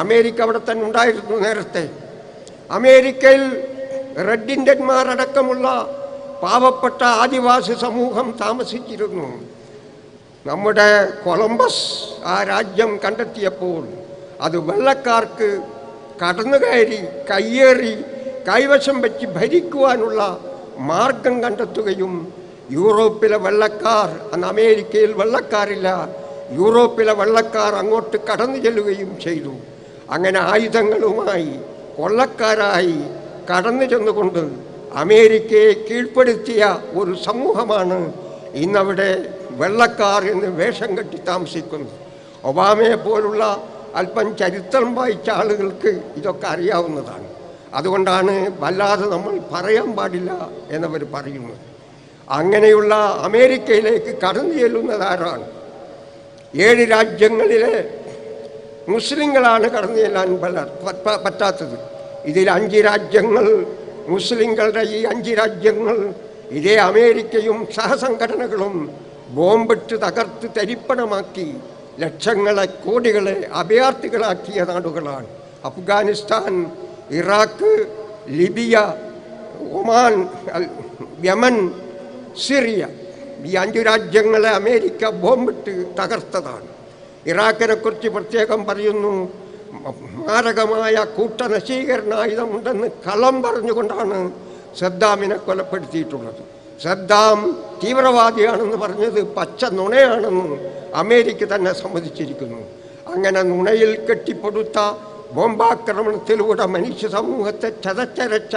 അമേരിക്ക അവിടെ തന്നെ ഉണ്ടായിരുന്നു നേരത്തെ. അമേരിക്കയിൽ റെഡ് ഇന്ത്യന്മാരടക്കമുള്ള പാവപ്പെട്ട ആദിവാസി സമൂഹം താമസിച്ചിരുന്നു. നമ്മുടെ കൊളംബസ് ആ രാജ്യം കണ്ടെത്തിയപ്പോൾ അത് വെള്ളക്കാർക്ക് കടന്നുകയറി കയ്യേറി കൈവശം വെച്ച് ഭരിക്കുവാനുള്ള മാർഗം കണ്ടെത്തുകയും യൂറോപ്പിലെ വെള്ളക്കാർ, അന്ന് അമേരിക്കയിൽ വെള്ളക്കാരില്ല, യൂറോപ്പിലെ വെള്ളക്കാർ അങ്ങോട്ട് കടന്നു ചെല്ലുകയും ചെയ്തു. അങ്ങനെ ആയുധങ്ങളുമായി കൊള്ളക്കാരായി കടന്നു ചെന്നുകൊണ്ട് അമേരിക്കയെ കീഴ്പ്പെടുത്തിയ ഒരു സമൂഹമാണ് ഇന്നവിടെ വെള്ളക്കാർ എന്ന് വേഷം കെട്ടി താമസിക്കുന്നത്. ഒബാമയെ പോലുള്ള അല്പം ചരിത്രം വായിച്ച ആളുകൾക്ക് ഇതൊക്കെ അറിയാവുന്നതാണ്. അതുകൊണ്ടാണ് വല്ലാതെ നമ്മൾ പറയാൻ പാടില്ല എന്നവർ പറയുന്നത്. അങ്ങനെയുള്ള അമേരിക്കയിലേക്ക് കടന്നു ചെല്ലുന്നതാരാണ്? 7 രാജ്യങ്ങളിലെ മുസ്ലിങ്ങളാണ് കടന്നു ചെല്ലാൻ പറ്റാത്തത്. ഇതിൽ 5 രാജ്യങ്ങൾ മുസ്ലിങ്ങളുടെ, ഈ 5 രാജ്യങ്ങൾ ഇതേ അമേരിക്കയും സഹസംഘടനകളും ബോംബിട്ട് തകർത്ത് തരിപ്പണമാക്കി ലക്ഷങ്ങളെ കോടികളെ അഭയാർത്ഥികളാക്കിയ നാടുകളാണ്. Afghanistan, Iraq, Libya, Oman, Yemen, Syria. ഈ 5 രാജ്യങ്ങളെ അമേരിക്ക ബോംബിട്ട് തകർത്തതാണ്. ഇറാഖിനെക്കുറിച്ച് പ്രത്യേകം പറയുന്നു, മാരകമായ കൂട്ടനശീകരണായുധമുണ്ടെന്ന് കള്ളം പറഞ്ഞുകൊണ്ടാണ് സദ്ദാമിനെ കൊലപ്പെടുത്തിയിട്ടുള്ളത്. സദ്ദാം തീവ്രവാദിയാണെന്ന് പറഞ്ഞത് പച്ച നുണയാണെന്ന് അമേരിക്ക തന്നെ സമ്മതിച്ചിരിക്കുന്നു. അങ്ങനെ നുണയിൽ കെട്ടിപ്പൊടുത്ത ബോംബാക്രമണത്തിലൂടെ മനുഷ്യ സമൂഹത്തെ ചതച്ചരച്ച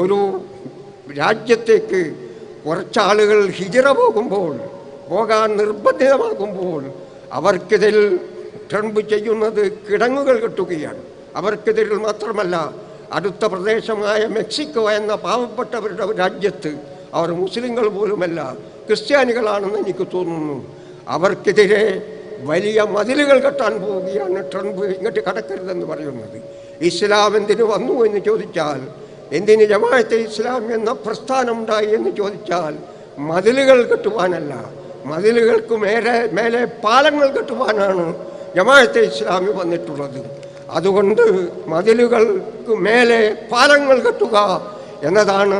ഒരു രാജ്യത്തേക്ക് കുറച്ചാളുകൾ ഹിജറ പോകാൻ നിർബന്ധിതമാകുമ്പോൾ അവർക്കെതിൽ ട്രംപ് ചെയ്യുന്നത് കിടങ്ങുകൾ കെട്ടുകയാണ്. അവർക്കെതിരിൽ മാത്രമല്ല, അടുത്ത പ്രദേശമായ മെക്സിക്കോ എന്ന പാവപ്പെട്ടവരുടെ രാജ്യത്ത്, അവർ മുസ്ലിങ്ങൾ പോലുമല്ല, ക്രിസ്ത്യാനികളാണെന്ന് എനിക്ക് തോന്നുന്നു, അവർക്കെതിരെ വലിയ മതിലുകൾ കെട്ടാൻ പോവുകയാണ് ട്രംപ്. ഇങ്ങോട്ട് കടക്കരുതെന്ന് പറയുന്നത്. ഇസ്ലാം എന്തിനു വന്നു എന്ന് ചോദിച്ചാൽ, എന്തിന് ജമാഅത്തെ ഇസ്ലാം എന്ന പ്രസ്ഥാനം ഉണ്ടായി എന്ന് ചോദിച്ചാൽ, മതിലുകൾ കെട്ടുവാനല്ല, മതിലുകൾക്ക് മേലെ പാലങ്ങൾ കെട്ടുവാനാണ് ജമാഅത്തെ ഇസ്ലാമി വന്നിട്ടുള്ളത്. അതുകൊണ്ട് മതിലുകൾക്ക് മേലെ പാലങ്ങൾ കെട്ടുക എന്നതാണ്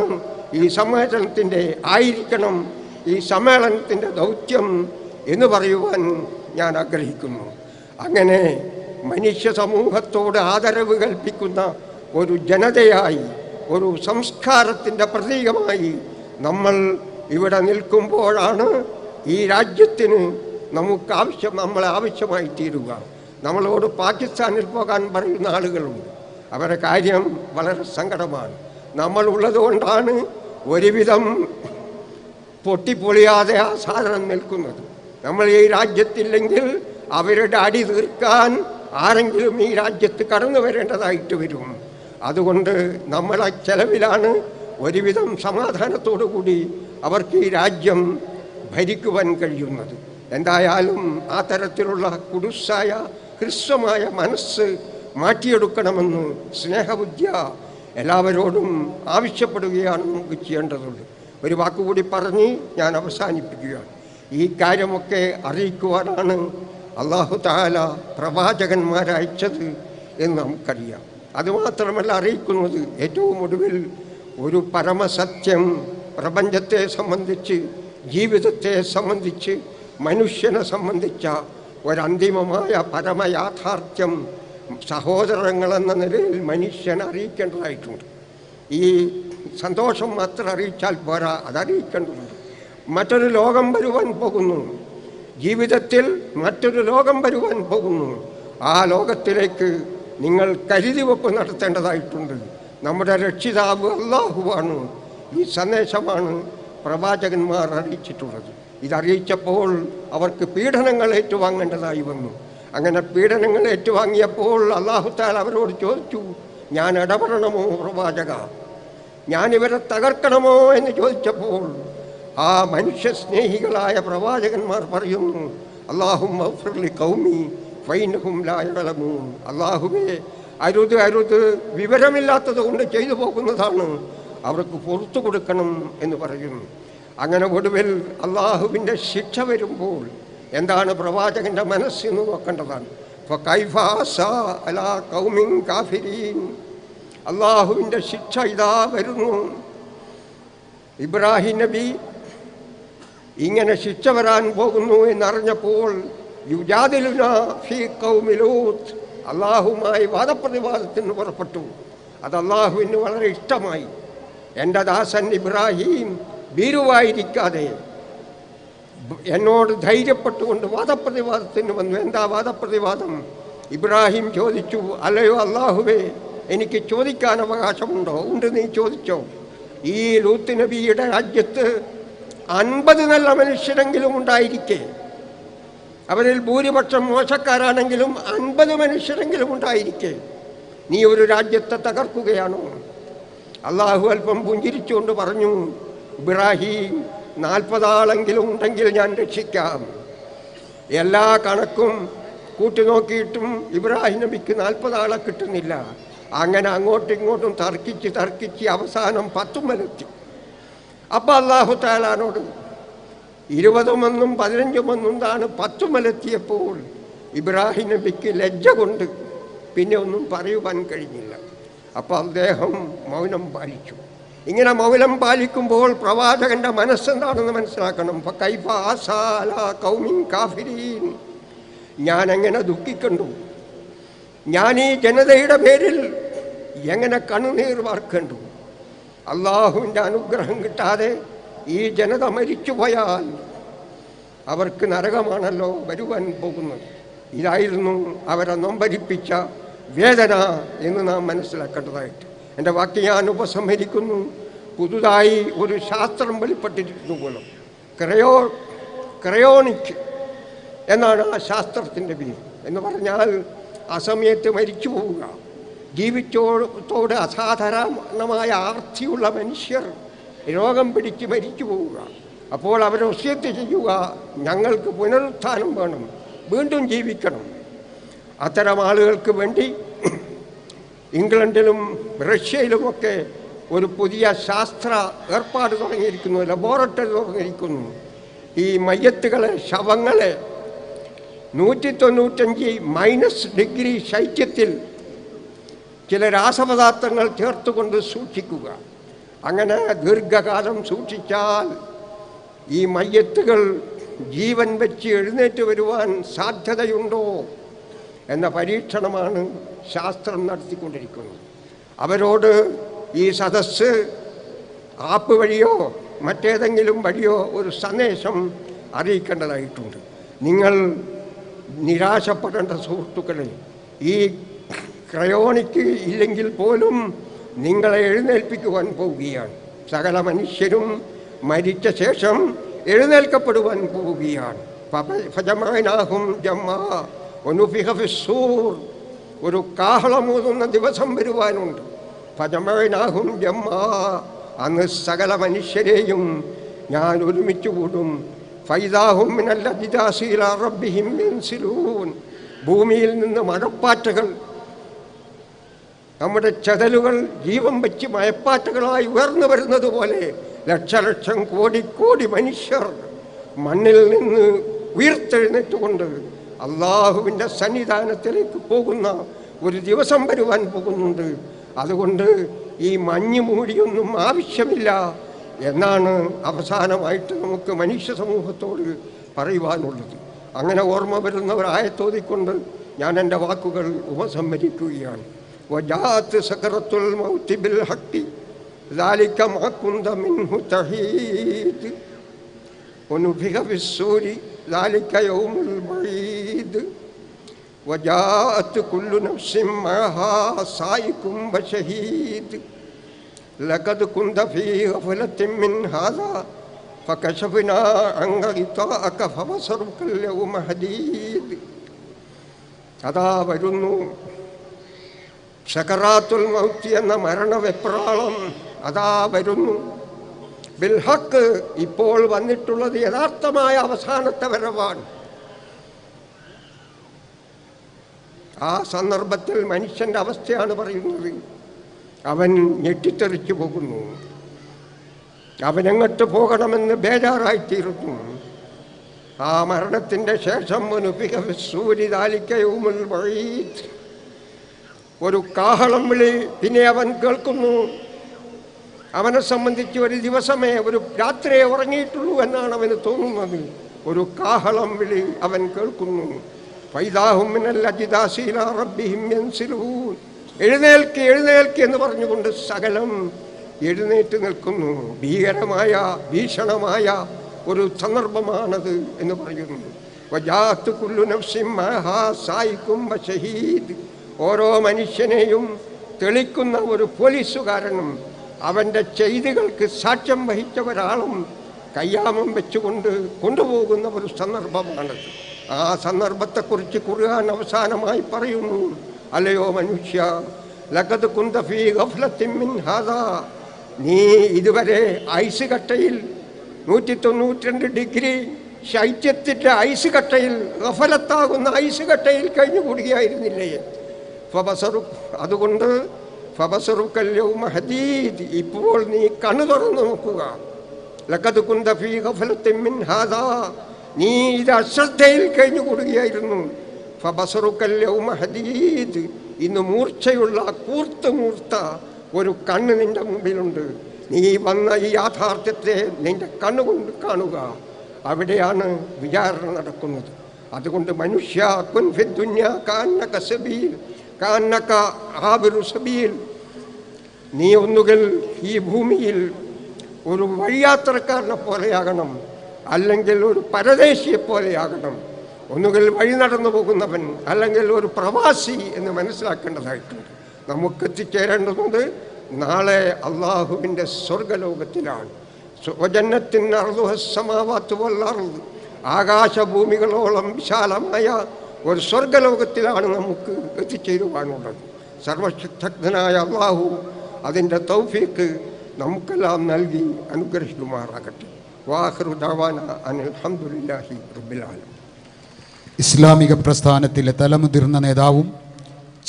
ഈ സമ്മേളനത്തിൻ്റെ ആയിരിക്കണം ഈ സമ്മേളനത്തിൻ്റെ ദൗത്യം എന്ന് പറയുവാൻ ഞാൻ ആഗ്രഹിക്കുന്നു. അങ്ങനെ മനുഷ്യ സമൂഹത്തോട് ആദരവ് കൽപ്പിക്കുന്ന ഒരു ജനതയായി, ഒരു സംസ്കാരത്തിൻ്റെ പ്രതീകമായി നമ്മൾ ഇവിടെ നിൽക്കുമ്പോഴാണ് ഈ രാജ്യത്തിന് നമ്മളെ ആവശ്യമായി തീരുക. നമ്മളോട് പാകിസ്ഥാനിൽ പോകാൻ പറയുന്ന ആളുകളുണ്ട്. അവരുടെ കാര്യം വളരെ സങ്കടമാണ്. നമ്മളുള്ളത് കൊണ്ടാണ് ഒരുവിധം പൊട്ടിപ്പൊളിയാതെ ആ സാധനം നിൽക്കുന്നത്. നമ്മൾ ഈ രാജ്യത്തില്ലെങ്കിൽ അവരുടെ അടി തീർക്കാൻ ആരെങ്കിലും ഈ രാജ്യത്ത് കടന്നു വരേണ്ടതായിട്ട് വരും. അതുകൊണ്ട് നമ്മളെ ചെലവിലാണ് ഒരുവിധം സമാധാനത്തോടു കൂടി അവർക്ക് ഈ രാജ്യം ഭരിക്കുവാൻ കഴിയുന്നത്. എന്തായാലും ആ തരത്തിലുള്ള കുടുസായ ഹ്രസ്വമായ മനസ്സ് മാറ്റിയെടുക്കണമെന്ന് സ്നേഹബുദ്ധിയ എല്ലാവരോടും ആവശ്യപ്പെടുകയാണ് നമുക്ക് ചെയ്യേണ്ടതുള്ളത്. ഒരു വാക്കുകൂടി പറഞ്ഞ് ഞാൻ അവസാനിപ്പിക്കുകയാണ്. ഈ കാര്യമൊക്കെ അറിയിക്കുവാനാണ് അല്ലാഹു തആല പ്രവാചകന്മാരയച്ചത് എന്ന് നമുക്കറിയാം. അതുമാത്രമല്ല, അറിയിക്കുന്നത് ഏറ്റവും ഒടുവിൽ ഒരു പരമസത്യം പ്രപഞ്ചത്തെ സംബന്ധിച്ച്, ജീവിതത്തെ സംബന്ധിച്ച്, മനുഷ്യനെ സംബന്ധിച്ച ഒരന്തിമമായ പരമയാഥാർത്ഥ്യം സഹോദരങ്ങളെന്ന നിലയിൽ മനുഷ്യൻ അറിയിക്കേണ്ടതായിട്ടുണ്ട്. ഈ സന്തോഷം മാത്രം അറിയിച്ചാൽ പോരാ, അതറിയിക്കേണ്ടതുണ്ട്. മറ്റൊരു ലോകം വരുവാൻ പോകുന്നു, ജീവിതത്തിൽ മറ്റൊരു ലോകം വരുവാൻ പോകുന്നു. ആ ലോകത്തിലേക്ക് നിങ്ങൾ കരുതിവെപ്പ് നടത്തേണ്ടതായിട്ടുണ്ട്. നമ്മുടെ രക്ഷിതാവ് അല്ലാഹുവാണ്. ഈ സന്ദേശമാണ് പ്രവാചകന്മാർ അറിയിച്ചിട്ടുള്ളത്. ഇതറിയിച്ചപ്പോൾ അവർക്ക് പീഡനങ്ങൾ ഏറ്റുവാങ്ങേണ്ടതായി വന്നു. അങ്ങനെ പീഡനങ്ങൾ ഏറ്റുവാങ്ങിയപ്പോൾ അല്ലാഹു തആല അവരോട് ചോദിച്ചു, ഞാൻ ഇടപെടണമോ പ്രവാചക? ഞാനിവരെ തകർക്കണമോ എന്ന് ചോദിച്ചപ്പോൾ ആ മനുഷ്യസ്നേഹികളായ പ്രവാചകന്മാർ പറയുന്നു, അല്ലാഹുമ്മ ഗ്ഫിർ ലി ഖൗമി ഫഇന്നഹും ലാ യഅലമൂൻ. അല്ലാഹുവേ, അരുത് അരുത്, വിവരമില്ലാത്തത് കൊണ്ട് ചെയ്തു പോകുന്നതാണ്, അവർക്ക് പുറത്തു കൊടുക്കണം എന്ന് പറയുന്നു. അങ്ങനെ ഒടുവിൽ അള്ളാഹുവിൻ്റെ ശിക്ഷ വരുമ്പോൾ എന്താണ് പ്രവാചകൻ്റെ മനസ്സെന്ന് നോക്കേണ്ടതാണ്. ഫകൈഫ അസാ അലാ ഖൗമിൻ കാഫിരീൻ. അള്ളാഹുവിൻ്റെ ശിക്ഷ ഇതാ വരുന്നു. ഇബ്രാഹിം നബി ഇങ്ങനെ ശിക്ഷ വരാൻ പോകുന്നു എന്നറിഞ്ഞപ്പോൾ യുജാദിലുനാ ഫീ ഖൗമി ലൂത്ത്, അള്ളാഹുമായി വാദപ്രതിവാദത്തിന് പുറപ്പെട്ടു. അത് അള്ളാഹുവിന് വളരെ ഇഷ്ടമായി. എൻ്റെ ദാസൻ ഇബ്രാഹിം ഭീരുവായിരിക്കാതെ എന്നോട് ധൈര്യപ്പെട്ടുകൊണ്ട് വാദപ്രതിവാദത്തിന് വന്നു. എന്താ വാദപ്രതിവാദം? ഇബ്രാഹിം ചോദിച്ചു, അല്ലയോ അള്ളാഹുവേ, എനിക്ക് ചോദിക്കാൻ അവകാശമുണ്ടോ? ഉണ്ട്, നീ ചോദിച്ചോ. ഈ ലൂത്ത് നബിയുടെ രാജ്യത്ത് 50 നല്ല മനുഷ്യരെങ്കിലും ഉണ്ടായിരിക്കെ, അവരിൽ ഭൂരിപക്ഷം മോശക്കാരാണെങ്കിലും 50 മനുഷ്യരെങ്കിലും ഉണ്ടായിരിക്കെ, നീ ഒരു രാജ്യത്തെ തകർക്കുകയാണോ? അള്ളാഹു അല്പം പുഞ്ചിരിച്ചുകൊണ്ട് പറഞ്ഞു, ഇബ്രാഹിം, 40 ആളെങ്കിലും ഉണ്ടെങ്കിൽ ഞാൻ രക്ഷിക്കാം. എല്ലാ കണക്കും കൂട്ടിനോക്കിയിട്ടും ഇബ്രാഹിം നബിക്ക് 40 ആളെ കിട്ടുന്നില്ല. അങ്ങനെ അങ്ങോട്ടും ഇങ്ങോട്ടും തർക്കിച്ച് അവസാനം 10 വരെത്തി. അപ്പം അല്ലാഹു തആലയോട് 20 മെന്നും 15 മെന്നും താണ് 10 വരെത്തിയപ്പോൾ ഇബ്രാഹിം നബിക്ക് ലജ്ജ കൊണ്ട് പിന്നെ ഒന്നും പറയുവാൻ കഴിഞ്ഞില്ല. അപ്പോൾ അദ്ദേഹം മൗനം പാലിച്ചു. ഇങ്ങനെ മൗനം പാലിക്കുമ്പോൾ പ്രവാചകൻ്റെ മനസ്സെന്താണെന്ന് മനസ്സിലാക്കണം. ഫകൈഫ അസാ അലാ ഖൗമിൻ കാഫിരീൻ. ഞാനെങ്ങനെ ദുഃഖിക്കണ്ടു, ഞാൻ ഈ ജനതയുടെ പേരിൽ എങ്ങനെ കണ്ണുനീർ വാർക്കണ്ടു. അള്ളാഹുവിൻ്റെ അനുഗ്രഹം കിട്ടാതെ ഈ ജനത മരിച്ചുപോയാൽ അവർക്ക് നരകമാണല്ലോ വരുവാൻ പോകുന്നത്. ഇതായിരുന്നു അവരെ നൊമ്പരിപ്പിച്ച വേദന എന്ന് നാം മനസ്സിലാക്കേണ്ടതായിട്ട്. എൻ്റെ വാക്ക് ഞാൻ ഉപസംഹരിക്കുന്നു. പുതുതായി ഒരു ശാസ്ത്രം വെളിപ്പെട്ടിരിക്കുന്നു പോലും. ക്രയോണിക് എന്നാണ് ആ ശാസ്ത്രത്തിൻ്റെ പേര്. എന്ന് പറഞ്ഞാൽ അസമയത്ത് മരിച്ചു പോവുക, ജീവിച്ചോടത്തോട് അസാധാരണമായ ആർത്തിയുള്ള മനുഷ്യർ രോഗം പിടിച്ച് മരിച്ചു പോവുക. അപ്പോൾ അവർ വസിയത്ത് ചെയ്യുക, ഞങ്ങൾക്ക് പുനരുത്ഥാനം വേണം, വീണ്ടും ജീവിക്കണം. അത്തരം ആളുകൾക്ക് വേണ്ടി ഇംഗ്ലണ്ടിലും റഷ്യയിലുമൊക്കെ ഒരു പുതിയ ശാസ്ത്ര ഏർപ്പാട് തുടങ്ങിയിരിക്കുന്നു, ലബോറട്ടറി തുടങ്ങിയിരിക്കുന്നു. ഈ മയ്യത്തുകളെ, ശവങ്ങളെ 195 ഡിഗ്രി ശൈത്യത്തിൽ ചില രാസപദാർത്ഥങ്ങൾ ചേർത്തുകൊണ്ട് സൂക്ഷിക്കുക. അങ്ങനെ ദീർഘകാലം സൂക്ഷിച്ചാൽ ഈ മയ്യത്തുകൾ ജീവൻ വെച്ച് എഴുന്നേറ്റ് വരുവാൻ സാധ്യതയുണ്ടോ എന്ന പരീക്ഷണമാണ് ശാസ്ത്രം നടത്തിക്കൊണ്ടിരിക്കുന്നത്. അവരോട് ഈ സദസ്സ് ആപ്പ് വഴിയോ മറ്റേതെങ്കിലും വഴിയോ ഒരു സന്ദേശം അറിയിക്കേണ്ടതായിട്ടുണ്ട്. നിങ്ങൾ നിരാശപ്പെടേണ്ട സുഹൃത്തുക്കളെ, ഈ ക്രയോണിക്ക് ഇല്ലെങ്കിൽ പോലും നിങ്ങളെ എഴുന്നേൽപ്പിക്കുവാൻ പോവുകയാണ്. സകല മനുഷ്യരും മരിച്ച ശേഷം എഴുന്നേൽക്കപ്പെടുവാൻ പോവുകയാണ്. ഫജമഅനാഹും ജമ്മാ, വനുഫിഖ ഫിസ്സൂർ, ഒരു കാഹളമൂതുന്ന ദിവസം വരുവാനുണ്ട്. ഫജമഅനാഹും ജമ്മാ, അന്ന് സകല മനുഷ്യരെയും ഞാൻ ഒരുമിച്ച് കൂടും. ഫൈദാഹും മിനൽ അജ്ദാസി ഇലാ റബ്ബിഹിം യൻസിലൂൻ, ഭൂമിയിൽ നിന്ന് മഴപ്പാറ്റകൾ, നമ്മുടെ ചതലുകൾ ജീവൻ വെച്ച് മഴപ്പാറ്റകളായി ഉയർന്നു വരുന്നത് പോലെ ലക്ഷലക്ഷം കോടി കോടി മനുഷ്യർ മണ്ണിൽ നിന്ന് ഉയർത്തെഴുന്നേറ്റുകൊണ്ട് അള്ളാഹുവിൻ്റെ സന്നിധാനത്തിലേക്ക് പോകുന്ന ഒരു ദിവസം വരുവാൻ പോകുന്നുണ്ട്. അതുകൊണ്ട് ഈ മഞ്ഞ് മൂടിയൊന്നും ആവശ്യമില്ല എന്നാണ് അവസാനമായിട്ട് നമുക്ക് മനുഷ്യ സമൂഹത്തോട് പറയുവാനുള്ളത്. അങ്ങനെ ഓർമ്മ വരുന്ന ഒരായത്തോതിക്കൊണ്ട് ഞാൻ എൻ്റെ വാക്കുകൾ ഉപസംഹരിക്കുകയാണ്. വജാഅത്ത് സകറത്തുൽ മൗതി ബിൽ ഹഖ് ذلك ما كنت منه تحيد ونفخ في الصور ذلك يوم الوعيد وجاءت كل نفس معها سائق وشهيد لقد كنت في غفلة من هذا فكشفنا عنك غطاءك فبصرك اليوم حديد. അതാ വരുന്നു സകറാത്തുൽ മൗത്ത് എന്ന മരണവെപ്രാളം. അതാ വരുന്നു ബിൽ ഹഖ്, ഇപ്പോൾ വന്നിട്ടുള്ളത് യഥാർത്ഥമായ അവസാനത്തെ വരവാണ്. ആ സന്ദർഭത്തിൽ മനുഷ്യൻ്റെ അവസ്ഥയാണ് പറയുന്നത്. അവൻ ഞെട്ടിത്തെറിച്ചു പോകുന്നു, അവനെങ്ങോട്ട് പോകണമെന്ന് ബേജാറായിത്തീരുന്നു. ആ മരണത്തിൻ്റെ ശേഷം ഒരു കാഹളം വിളി പിന്നെ അവൻ കേൾക്കുന്നു. അവനെ സംബന്ധിച്ച് ഒരു ദിവസമേ, ഒരു രാത്രിയെ ഉറങ്ങിയിട്ടുള്ളൂ എന്നാണ് അവന് തോന്നുന്നത്. ഒരു കാഹളം വിളി അവൻ കേൾക്കുന്നു. ഫൈദാഹും മിനൽ അജ്ദാസി ഇലാ റബ്ബിഹിം യൻസിലൂൻ, എഴുന്നേൽക്ക് എഴുന്നേൽക്ക് എന്ന് പറഞ്ഞുകൊണ്ട് സകലം എഴുന്നേറ്റ് നിൽക്കുന്നു. ഭീഷണമായ ഒരു സന്ദർഭമാണത് എന്ന് പറയുന്നു. വജാഅത്ത് കുല്ലു നഫ്സിൻ മഅഹാ സായിഖും വശഹീദ്, ഓരോ മനുഷ്യനെയും തെളിക്കുന്ന ഒരു പോലീസുകാരനും അവൻ്റെ ചെയ്തികൾക്ക് സാക്ഷ്യം വഹിച്ച ഒരാളും കയ്യാമം വെച്ചുകൊണ്ട് കൊണ്ടുപോകുന്ന ഒരു സന്ദർഭമാണത്. ആ സന്ദർഭത്തെക്കുറിച്ച് ഖുർആൻ അവസാനമായി പറയുന്നു, അല്ലയോ മനുഷ്യ, ലഖദ് കുന്ത ഫീ ഗഫ്ലത്തിൻ മിൻ ഹാദാ, നീ ഇതുവരെ ഐസ് കട്ടയിൽ 192 ഡിഗ്രി ശൈത്യത്തിൻ്റെ ഐസ് കട്ടയിൽ, ഗഫലത്താകുന്ന ഐസ് കട്ടയിൽ കഴിഞ്ഞുകൂടുകയായിരുന്നില്ലേ? അതുകൊണ്ട് ഫബസറുക്കൽ യൗമ ഹദീദ്, ഇപ്പോൾ നീ കണ്ണു തുറന്നു നോക്കുക. ലഖദ് കുന്ത ഫീ ഗഫലത്തിൻ മിൻ ഹാദാ, നീ ഇത് അശ്രദ്ധയിൽ കഴിഞ്ഞുകൂടുകയായിരുന്നു. ഫബസറുക്കൽ യൗമ ഹദീദ്, ഇന്ന് മൂർച്ചയുള്ള കൂർത്ത ഒരു കണ്ണ് നിന്റെ മുമ്പിലുണ്ട്. നീ വന്ന ഈ യാഥാർത്ഥ്യത്തെ നിന്റെ കണ്ണുകൊണ്ട് കാണുക. അവിടെയാണ് വിചാരണ നടക്കുന്നത്. അതുകൊണ്ട് മനുഷ്യ കുൻ ഫി ദുനിയ കാന്നക സബീൽ കാന്നക ആബിറു സബീൽ, നീ ഒന്നുകിൽ ഈ ഭൂമിയിൽ ഒരു വഴിയാത്രക്കാരനെ പോലെയാകണം, അല്ലെങ്കിൽ ഒരു പരദേശിയെ പോലെയാകണം. ഒന്നുകിൽ വഴി നടന്നു പോകുന്നവൻ, അല്ലെങ്കിൽ ഒരു പ്രവാസി എന്ന് മനസ്സിലാക്കേണ്ടതായിട്ടുണ്ട്. നമുക്ക് എത്തിച്ചേരേണ്ടതുണ്ട് നാളെ അള്ളാഹുവിൻ്റെ സ്വർഗലോകത്തിലാണ്. സ്വജന്നത്തിൻ അർദുഹസ്സമാവാത്തു വൽ അർദ്, ആകാശഭൂമികളോളം വിശാലമായ ഒരു സ്വർഗലോകത്തിലാണ് നമുക്ക് എത്തിച്ചേരുവാനുള്ളത്. സർവശക്തനായ അള്ളാഹു അതിൻ്റെ തൗഫീഖ് നമുക്കെല്ലാം നൽകി അനുഗ്രഹിക്കുമാറാകട്ടെ. വാഖിറു ദഅവാന അനിൽ ഹംദുലില്ലാഹി റബ്ബിൽ ആലമീൻ. ഇസ്ലാമിക പ്രസ്ഥാനത്തിലെ തലമുതിർന്ന നേതാവും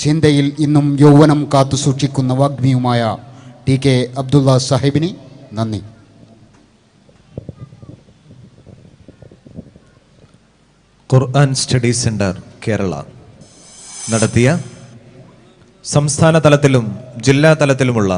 ചിന്തയിൽ ഇന്നും യൗവനം കാത്തു സൂക്ഷിക്കുന്ന വാഗ്മിയുമായ TK അബ്ദുള്ള സാഹിബിന് നന്ദി. ഖുർആൻ സ്റ്റഡി സെന്റർ കേരള നടത്തിയ സംസ്ഥാന തലത്തിലും ജില്ലാ തലത്തിലുമുള്ള